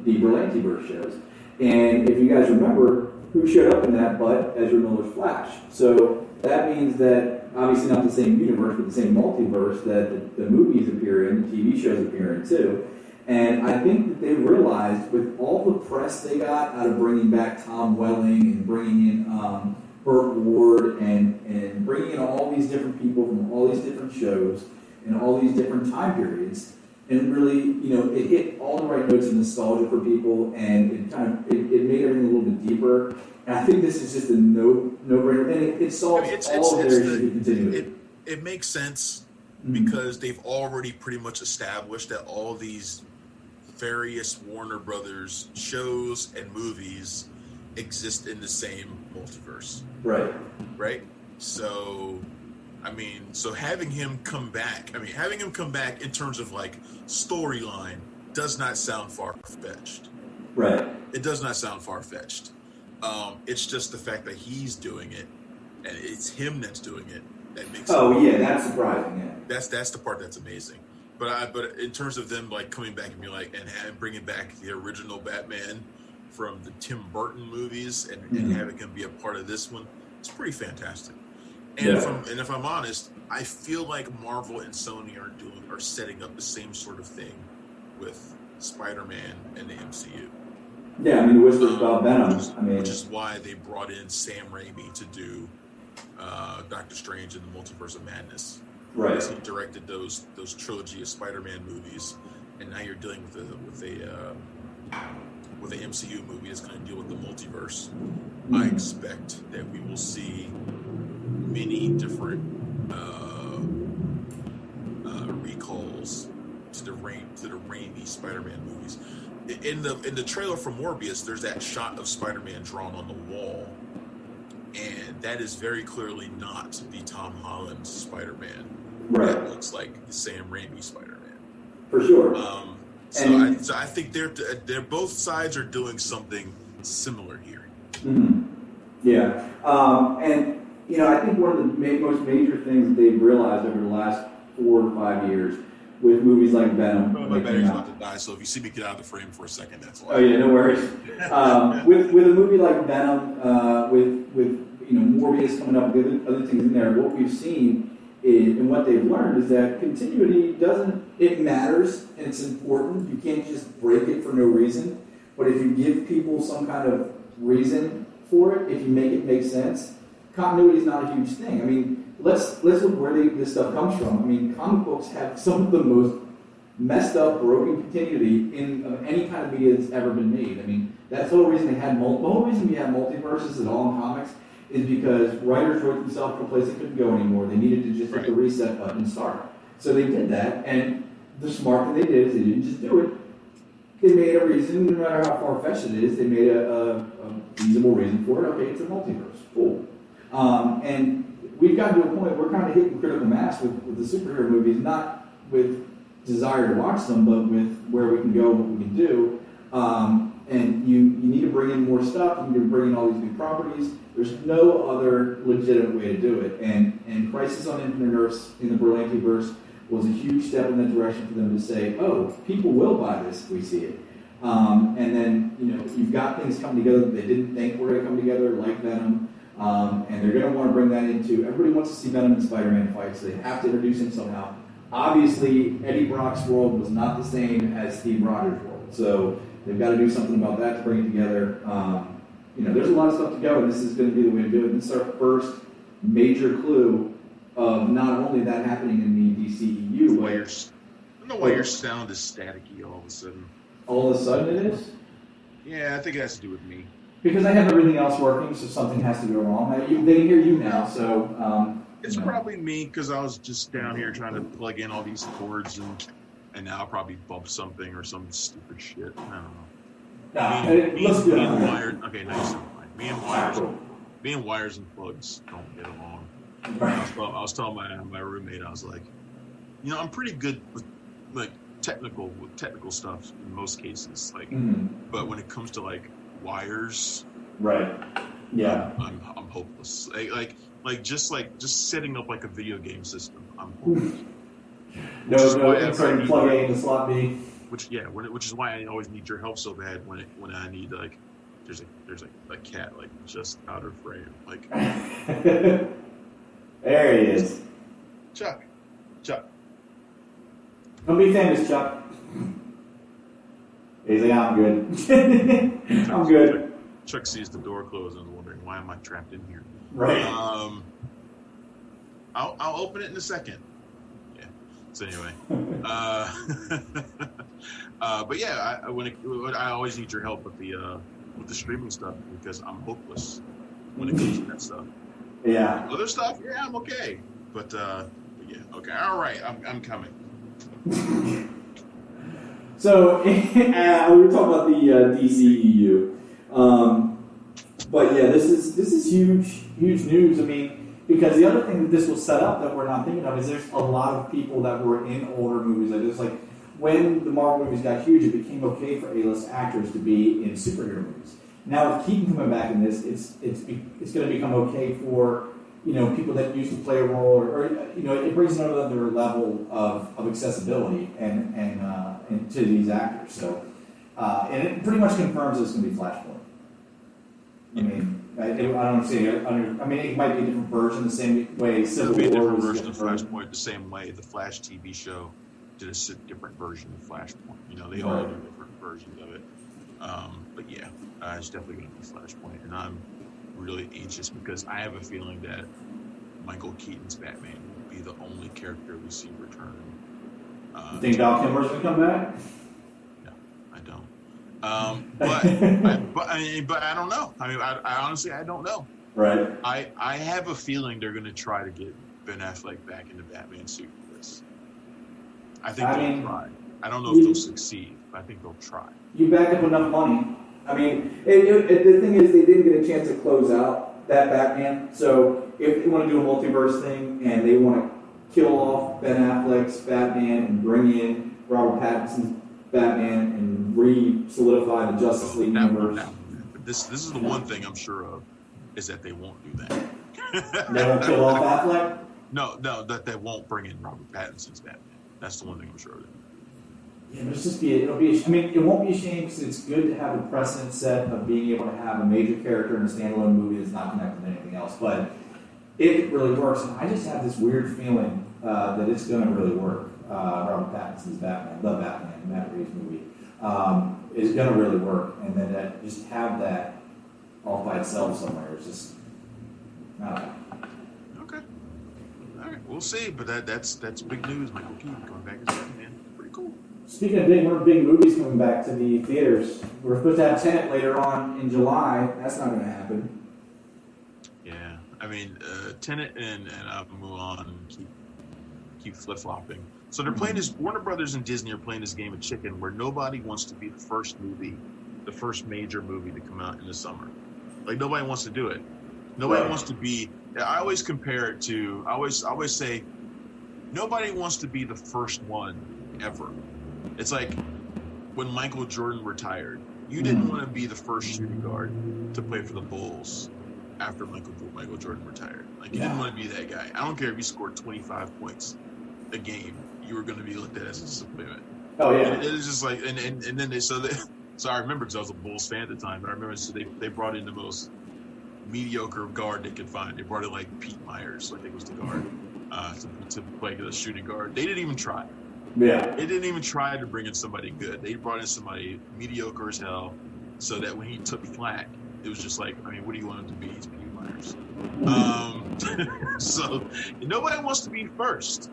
the Berlantiverse shows. And if you guys remember, who showed up in that but Ezra Miller's Flash? So that means that, obviously not the same universe, but the same multiverse that the movies appear in, the TV shows appear in too. And I think that they realized with all the press they got out of bringing back Tom Welling and bringing in Burt Ward and bringing in all these different people from all these different shows and all these different time periods, and really, you know, it hit all the right notes of nostalgia for people, and it made everything a little bit deeper. And I think this is just a no-brainer, and it solves all of their issues with continuity. It makes sense because they've already pretty much established that all these various Warner Brothers shows and movies exist in the same multiverse. Right? So, I mean, having him come back in terms of like storyline does not sound far-fetched. Right. It does not sound far-fetched. It's just the fact that he's doing it and it's him that's doing it that makes yeah, that's surprising, yeah. That's the part that's amazing. But in terms of them like coming back and be like and bringing back the original Batman from the Tim Burton movies and having him be a part of this one, it's pretty fantastic. And if I'm honest, I feel like Marvel and Sony are setting up the same sort of thing with Spider-Man and the MCU. Yeah, I mean, the whispers about Venom. Which is why they brought in Sam Raimi to do Doctor Strange and the Multiverse of Madness. Right. Because he directed those trilogy of Spider-Man movies, and now you're dealing with a MCU movie that's going to deal with the multiverse. I expect that we will see many different recalls to the Raimi Spider-Man movies. In the trailer for Morbius, there's that shot of Spider-Man drawn on the wall, and that is very clearly not the Tom Holland Spider-Man. Right. That looks like the Sam Raimi Spider-Man. For sure. So I think they're both sides are doing something similar here. Yeah. And you know, I think one of the most major things that they've realized over the last 4 to 5 years with movies like Venom. My battery's about to die, so if you see me get out of the frame for a second, that's why. Oh yeah, no worries. With a movie like Venom, with you know, Morbius coming up with other things in there, what we've seen and what they've learned is that continuity it matters and it's important. You can't just break it for no reason. But if you give people some kind of reason for it, if you make it make sense, continuity is not a huge thing. I mean, let's look where this stuff comes from. I mean, comic books have some of the most messed up, broken continuity in any kind of media that's ever been made. I mean, that's the whole reason the whole reason we have multiverses at all in comics is because writers wrote themselves to a place they couldn't go anymore. They needed to just hit the reset button and start. So they did that, and the smart thing they did is they didn't just do it. They made a reason, no matter how far-fetched it is, they made a reasonable reason for it. Okay, it's a multiverse. Cool. And we've gotten to a point, we're kind of hitting critical mass with the superhero movies, not with desire to watch them, but with where we can go, what we can do. And you need to bring in more stuff, you need to bring in all these new properties. There's no other legitimate way to do it. And Crisis on Infinite Earths in the Berlantiverse was a huge step in that direction for them to say, oh, people will buy this if we see it. And then, you've got things coming together that they didn't think were going to come together, like Venom. And they're going to want to bring that into, everybody wants to see Venom and Spider-Man fight, so they have to introduce him somehow. Obviously, Eddie Brock's world was not the same as Steve Rogers' world. So they've got to do something about that to bring it together. There's a lot of stuff to go, and this is going to be the way to do it. This is our first major clue of not only that happening in the DCEU. I don't know why your sound is staticky all of a sudden. All of a sudden it is? Yeah, I think it has to do with me. Because I have everything else working, so something has to go wrong. They can hear you now, so... It's probably me, because I was just down here trying to plug in all these cords, and now I'll probably bump something or some stupid shit. I don't know. Okay, nice. Me and wires and plugs don't get along. I was telling my roommate, I was like, I'm pretty good with technical stuff in most cases, but when it comes to wires, right? Yeah, I'm hopeless. Just setting up a video game system, I'm hopeless. No, insert plug A in the slot B. Which is why I always need your help so bad when I need there's a cat just out of frame There he is. Chuck. Don't be famous, Chuck. He's like, I'm good. I'm good. Chuck sees the door closed and is wondering, why am I trapped in here? Right. I'll open it in a second. Yeah. So anyway, but yeah, I always need your help with the streaming stuff because I'm hopeless when it comes to that stuff. Yeah. Other stuff, yeah, I'm okay. But yeah, okay, all right, I'm coming. So we were talking about the DCEU, but yeah, this is huge news. I mean, because the other thing that this will set up that we're not thinking of is there's a lot of people that were in older movies. When the Marvel movies got huge, it became okay for A-list actors to be in superhero movies. Now with Keaton coming back in this, it's going to become okay for people that used to play a role, or it brings another level of accessibility and to these actors. So and it pretty much confirms it's going to be Flashpoint. I mean, I don't see it. I mean, it might be a different version, the same way Civil War. It'll be a different version of Flashpoint, the same way the Flash TV show did a different version of Flashpoint. They all do different versions of it. But yeah, it's definitely going to be Flashpoint, and I'm really anxious because I have a feeling that Michael Keaton's Batman will be the only character we see return. You think Val Kilmer's going to come back? No, I don't. But I don't know. I mean, I honestly, I don't know. Right. I have a feeling they're going to try to get Ben Affleck back in the Batman suit for this. I think they'll try. I don't know if they'll succeed, but I think they'll try. You back up enough money. I mean, the thing is, they didn't get a chance to close out that Batman. So if they want to do a multiverse thing and they want to kill off Ben Affleck's Batman and bring in Robert Pattinson's Batman and re-solidify the Justice League universe. But this is the one thing I'm sure of, is that they won't do that. They won't kill off Affleck? No, that they won't bring in Robert Pattinson's Batman. That's the one thing I'm sure of. Yeah, it won't be a shame because it's good to have a precedent set of being able to have a major character in a standalone movie that's not connected to anything else. But if it really works, and I just have this weird feeling that it's going to really work. Robert Pattinson's Batman, the Batman, Matt Reeves movie, is going to really work, and then just have that all by itself somewhere. It's just, I don't know. Okay. All right, we'll see. But that's big news. Michael Keaton coming back as Batman. Pretty cool. Speaking of more big movies coming back to the theaters, we're supposed to have Tenet later on in July. That's not going to happen. Yeah, I mean, Tenet and Mulan keep flip-flopping. So they're playing this, Warner Brothers and Disney are playing this game of chicken where nobody wants to be the first major movie to come out in the summer. Like, nobody wants to do it. Nobody wants to be, I always compare it to, I always say, nobody wants to be the first one ever. It's like when Michael Jordan retired. You didn't want to be the first shooting guard to play for the Bulls after Michael Jordan retired. Like, you didn't want to be that guy. I don't care if you scored 25 points a game. You were going to be looked at as a disappointment. Oh, yeah. And it was just like, and then so I remember because I was a Bulls fan at the time, but I remember they brought in the most mediocre guard they could find. They brought in like Pete Myers, I think was the guard, to play the shooting guard. They didn't even try. Yeah. They didn't even try to bring in somebody good. They brought in somebody mediocre as hell, so that when he took flack, it was just like, I mean, what do you want him to be? He's Pete Myers. So nobody wants to be first.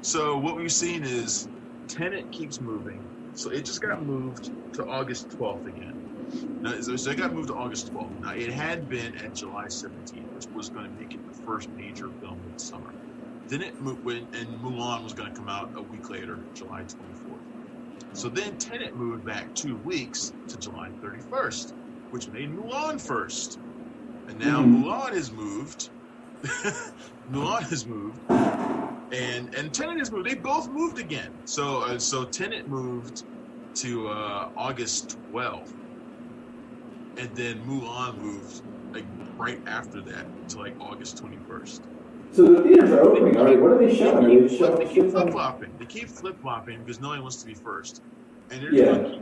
So what we've seen is Tenet keeps moving. So it just got moved to August 12th again. Now, so it got moved to August 12th. Now, it had been at July 17th, which was going to make it the first major film of the summer. Then it moved, and Mulan was going to come out a week later, July 24th. So then Tenet moved back 2 weeks to July 31st, which made Mulan first. And now Mulan has moved. Mulan has moved. And Tenet has moved. They both moved again. So Tenet moved to August 12th. And then Mulan moved like right after that to like August 21st. So the theaters are opening already. What are they showing? They keep flip-flopping. They keep flip-flopping because nobody wants to be first. And they're just going to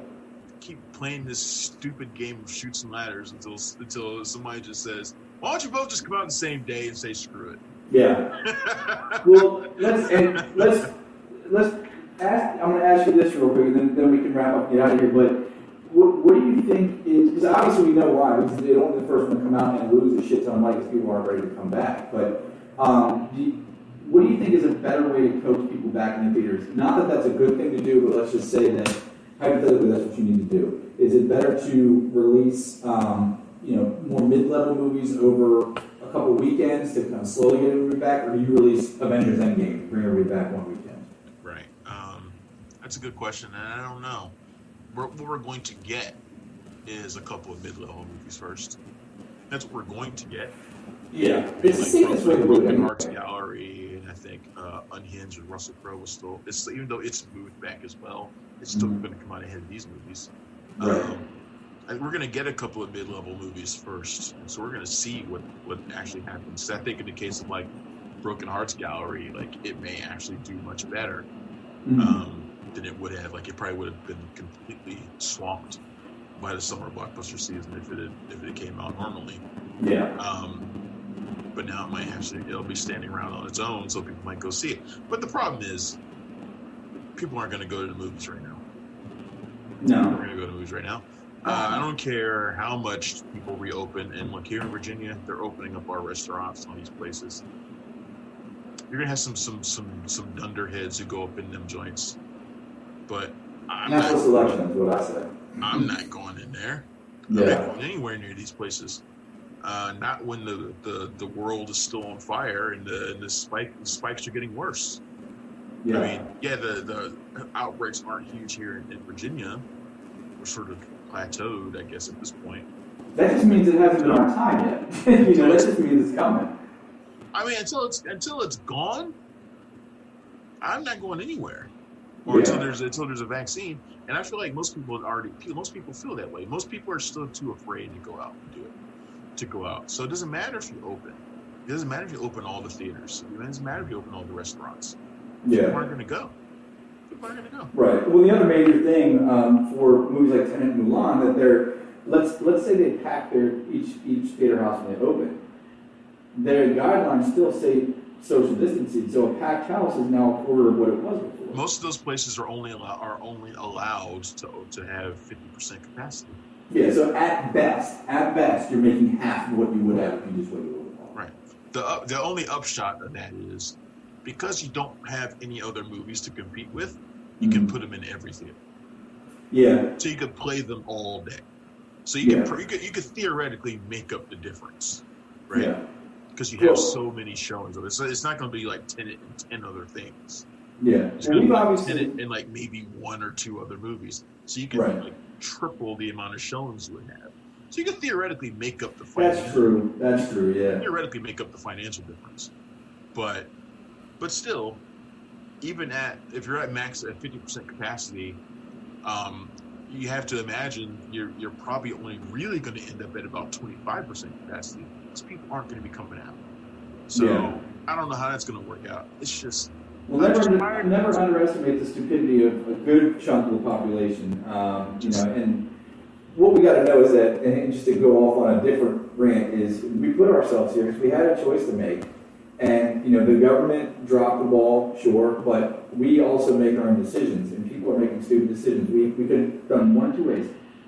keep playing this stupid game of shoots and ladders until somebody just says, why don't you both just come out the same day and say screw it? Yeah. Well, let's ask. I'm going to ask you this real quick, and then we can wrap up and get out of here. But what do you think is? Because obviously we know why. Because they don't want the first one to come out and lose a shit ton of money because people aren't ready to come back. But what do you think is a better way to coach people back in the theaters? Not that that's a good thing to do, but let's just say that hypothetically that's what you need to do. Is it better to release more mid-level movies over a couple weekends to kind of slowly get everybody back, or do you release Avengers Endgame, bring everybody back one weekend? Right. That's a good question, and I don't know. What we're going to get is a couple of mid-level movies first. That's what we're going to get. Yeah, it's the safest way to do it. Broken Hearts Gallery, and I think Unhinged with Russell Crowe was still. Even though it's moved back as well, it's still going to come out ahead of these movies. Right. And we're going to get a couple of mid-level movies first, so we're going to see what actually happens. So I think in the case of like Broken Hearts Gallery, like it may actually do much better than it would have. Like it probably would have been completely swamped by the summer blockbuster season if it came out normally. Yeah. But now it might it'll be standing around on its own, so people might go see it. But the problem is, people aren't going to go to the movies right now. No. We're going to go to the movies right now. I don't care how much people reopen, and look, here in Virginia, they're opening up our restaurants on these places. You're gonna have some dunderheads who go up in them joints, but natural selection is what I say. I'm not going in there. Yeah. I'm not going anywhere near these places. Not when the world is still on fire and the spikes are getting worse. Yeah. I mean, the outbreaks aren't huge here in Virginia. We're sort of plateaued, I guess, at this point. That just means it hasn't been our time yet. That just means it's coming. I mean, until it's gone, I'm not going anywhere. Or until there's a vaccine. And I feel like most people feel that way. Most people are still too afraid to go out and do it. To go out. So it doesn't matter if you open. It doesn't matter if you open all the theaters. It doesn't matter if you open all the restaurants. People aren't going to go. Right. Well, the other major thing for movies like Tenet and Mulan, that let's say they pack each theater house when they open. Their guidelines still say social distancing, so a packed house is now a quarter of what it was before. Most of those places are only allowed to have 50% capacity. Yeah. So at best, you're making half of what you would have if you just waited a little longer. Right. The only upshot of that is because you don't have any other movies to compete with. you can put them in every theater. Yeah. So you could play them all day. So you could theoretically make up the difference, right? Yeah. Because you have so many showings of it. So it's not going to be like TENET and 10 other things. Yeah. It's going to be like TENET and like maybe 1 or 2 other movies. So you can like triple the amount of showings you would have. So you could theoretically make up the financial. That's true. Yeah. Theoretically make up the financial difference, but still, even if you're at max at 50% capacity, you have to imagine you're probably only really going to end up at about 25% capacity because people aren't going to be coming out. So I don't know how that's going to work out. It's just never underestimate the stupidity of a good chunk of the population. And what we got to know is that, and just to go off on a different rant, is we put ourselves here because we had a choice to make. And, the government dropped the ball, sure, but we also make our own decisions, and people are making stupid decisions. We could have done one of 2 ways.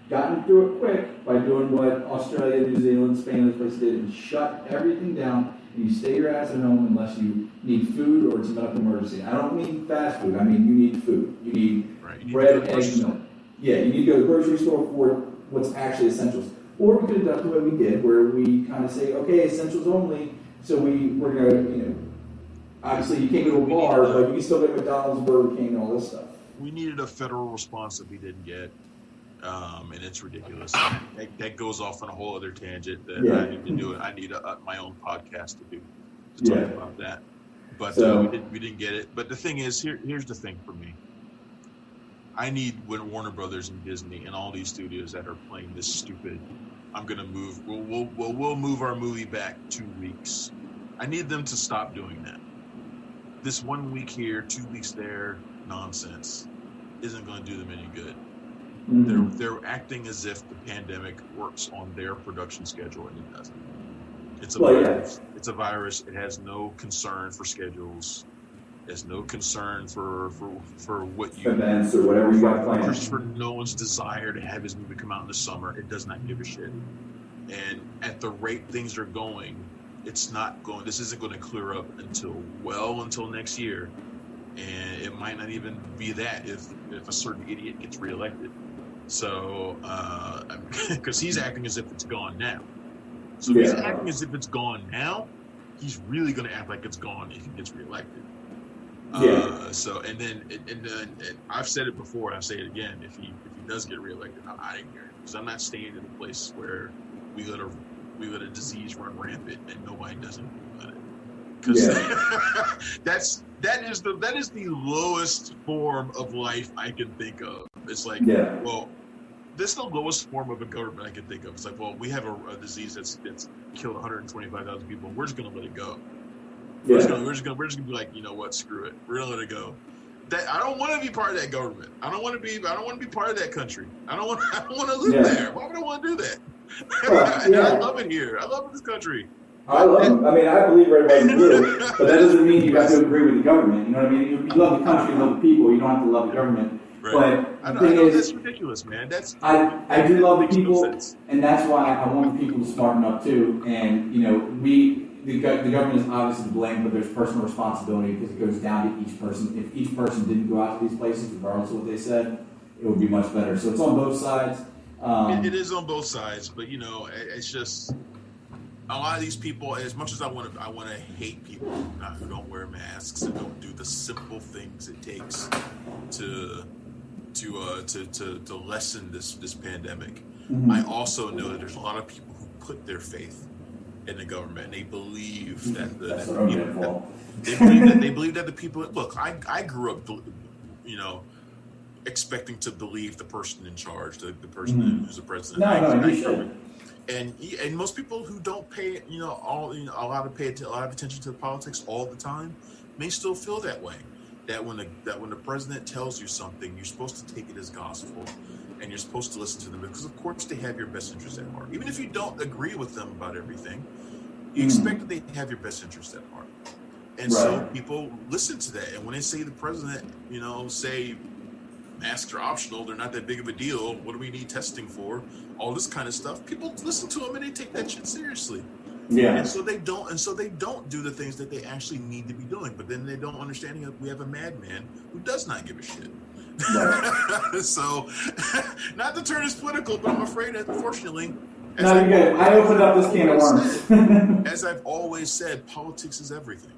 Gotten through it quick by doing what Australia, New Zealand, Spain, those places did, and shut everything down, and you stay your ass at home unless you need food or it's a medical emergency. I don't mean fast food. I mean you need food. You need bread, eggs, milk. Yeah, you need to go to the grocery store for what's actually essentials. Or we could have done the way we did, where we kind of say, okay, essentials only. So we're going to, obviously you can't go to a bar, but you can still go to McDonald's, Burger King, and all this stuff. We needed a federal response that we didn't get, and it's ridiculous. That goes off on a whole other tangent that I need to do. I need my own podcast to talk about that. But we didn't get it. But the thing is, here's the thing for me. I need when Warner Brothers and Disney and all these studios that are playing this stupid, I'm gonna move. We'll move our movie back 2 weeks. I need them to stop doing that. This 1 week here, 2 weeks there, nonsense isn't going to do them any good. Mm-hmm. They're acting as if the pandemic works on their production schedule, and it doesn't. It's a virus. Yeah. It's a virus. It has no concern for schedules. It has no concern for what you events or whatever you got planned. For no one's desire to have his movie come out in the summer. It does not give a shit. And at the rate things are going, it's not going. This isn't going to clear up until next year, and it might not even be that if a certain idiot gets reelected. So, because he's acting as if it's gone now. So if he's acting as if it's gone now, he's really going to act like it's gone if he gets reelected. So and then I've said it before. I'll say it again. If he does get reelected, I'm out of here because I'm not staying in a place where we let a disease run rampant and nobody does anything about it. Because that is the lowest form of life I can think of. It's like, well, this is the lowest form of a government I can think of. It's like, well, we have a disease that's killed 125,000 people. We're just going to let it go. We're just gonna be like, you know what? Screw it. We're gonna let it go. I don't want to be part of that government. I don't want to be part of that country. I don't want to live there. Why would I want to do that? I love it here. I love this country. I love it. I mean, I believe everybody do, but that doesn't mean you have to agree with the government. You know what I mean? You love the country, you love the people. You don't have to love the government. Right. But the thing is, that's ridiculous, man. I do love the people, and that's why I want the people to smarten up too. And the government is obviously to blame, but there's personal responsibility because it goes down to each person. If each person didn't go out to these places, regardless of what they said, it would be much better. So it's on both sides. It is on both sides, but it's just a lot of these people. As much as I want to hate people who don't wear masks and don't do the simple things it takes to lessen this pandemic. Mm-hmm. I also know that there's a lot of people who put their faith in the government, and they believe that they believe that the people. Look, I grew up, expecting to believe the person in charge, the person who's the president. And most people who don't pay, a lot of attention to politics all the time, may still feel that way. That when the president tells you something, you're supposed to take it as gospel, and you're supposed to listen to them because, of course, they have your best interest at heart. Even if you don't agree with them about everything, you expect that they have your best interest at heart. And so people listen to that. And when they say the president, say masks are optional, they're not that big of a deal. What do we need testing for? All this kind of stuff. People listen to them and they take that shit seriously. Yeah. And so they don't do the things that they actually need to be doing. But then they don't understand that we have a madman who does not give a shit. Right. So, not to turn this political, but I'm afraid that, unfortunately, No, you're good. I opened up this can of worms. as I've always said, politics is everything.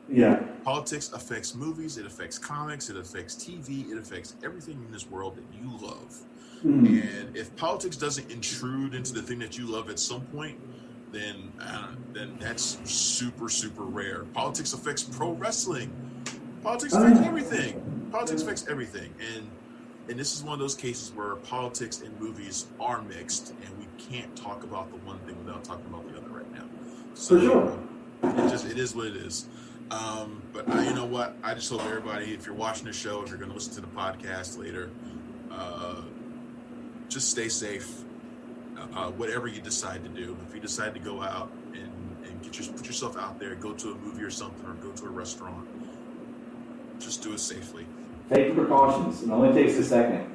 Yeah. Politics affects movies, it affects comics, it affects TV, it affects everything in this world that you love. And if politics doesn't intrude into the thing that you love at some point, then that's super, super rare. Politics affects pro wrestling. Politics affects everything. Politics affects everything. And this is one of those cases where politics and movies are mixed, and we can't talk about the one thing without talking about the other right now. So For sure. it is what it is. But you know what? I just hope everybody, if you're watching the show, if you're going to listen to the podcast later, just stay safe. Whatever you decide to do, if you decide to go out and put yourself out there, go to a movie or something, or go to a restaurant, just do it safely. Take the precautions. It only takes a second.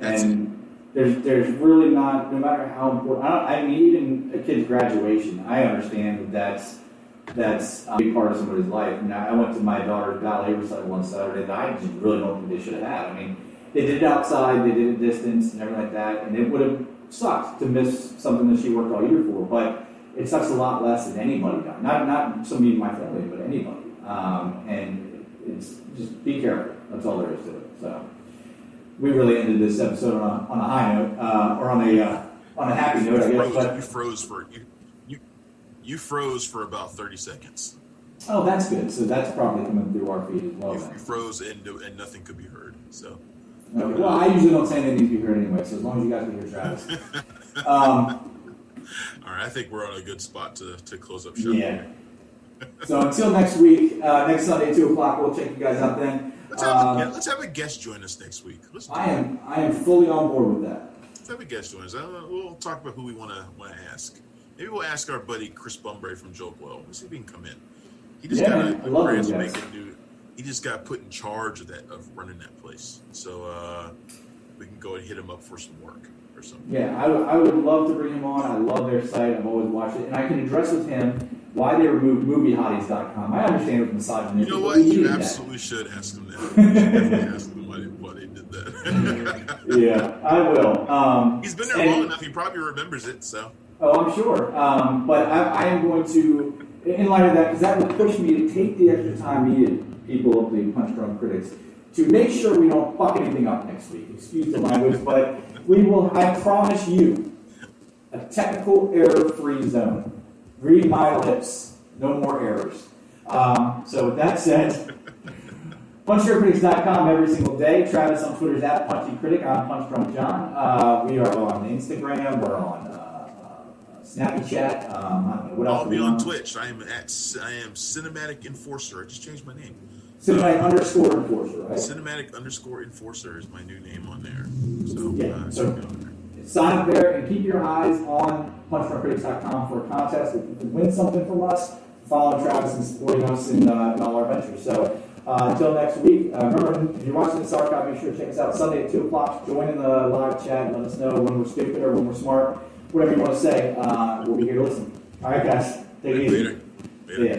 There's really not, no matter how important. I mean, even a kid's graduation, I understand that's a big part of somebody's life. Now, I went to my daughter's ballet recital on Saturday that I just really don't think they should have had. I mean, they did it outside, they did it distance and everything like that, and it would have sucked to miss something that she worked all year for. But it sucks a lot less than anybody got. Not somebody in my family, but anybody. And it's just be careful. That's all there is to it. So we really ended this episode on a high note, or on a happy note, I guess. But you froze for about 30 seconds. Oh, that's good. So that's probably coming through our feed as well. You froze and nothing could be heard. So. Okay. Well, I usually don't say anything to be heard anyway. So as long as you guys can hear Travis. All right, I think we're on a good spot to close up show. Yeah. So until next week, next Sunday, 2:00, we'll check you guys out then. Let's have a guest join us next week. I am fully on board with that. Let's have a guest join us. We'll talk about who we want to ask. Maybe we'll ask our buddy Chris Bunbury from Joe Blow. We'll see if he can come in. He just he just got put in charge of running that place. So we can go and hit him up for some work or something. Yeah, I would love to bring him on. I love their site. I've always watched it, and I can address with him why they removed moviehotties.com. I understand with misogynistic. You know what? You absolutely should ask them that. You should definitely ask them why they did that. Yeah, I will. He's been there long enough. He probably remembers it. So. Oh, I'm sure. But I am going to, in light of that, because that would push me to take the extra time needed, people of the Punch Drunk Critics, to make sure we don't fuck anything up next week. Excuse the language, but we will, I promise you, a technical error-free zone. Read my lips. No more errors. So with that said, PunchDrunkCritics.com every single day. Travis on Twitter is at PunchyCritic. I'm Punch Drunk John. We are on Instagram. We're on Snappy Chat. I don't know what else. I'll be on Twitch. I am Cinematic Enforcer. I just changed my name. Cinematic _ Enforcer, right? Cinematic _ Enforcer is my new name on there. So yeah. So sign up there and keep your eyes on PunchDrunkCritics.com for a contest. If you can win something from us, follow Travis and supporting us in all our ventures. So until next week, remember, if you're watching this archive, make sure to check us out Sunday at 2:00. Join in the live chat. Let us know when we're stupid or when we're smart. Whatever you want to say, we'll be here to listen. All right, guys. Take it easy. Later. See ya.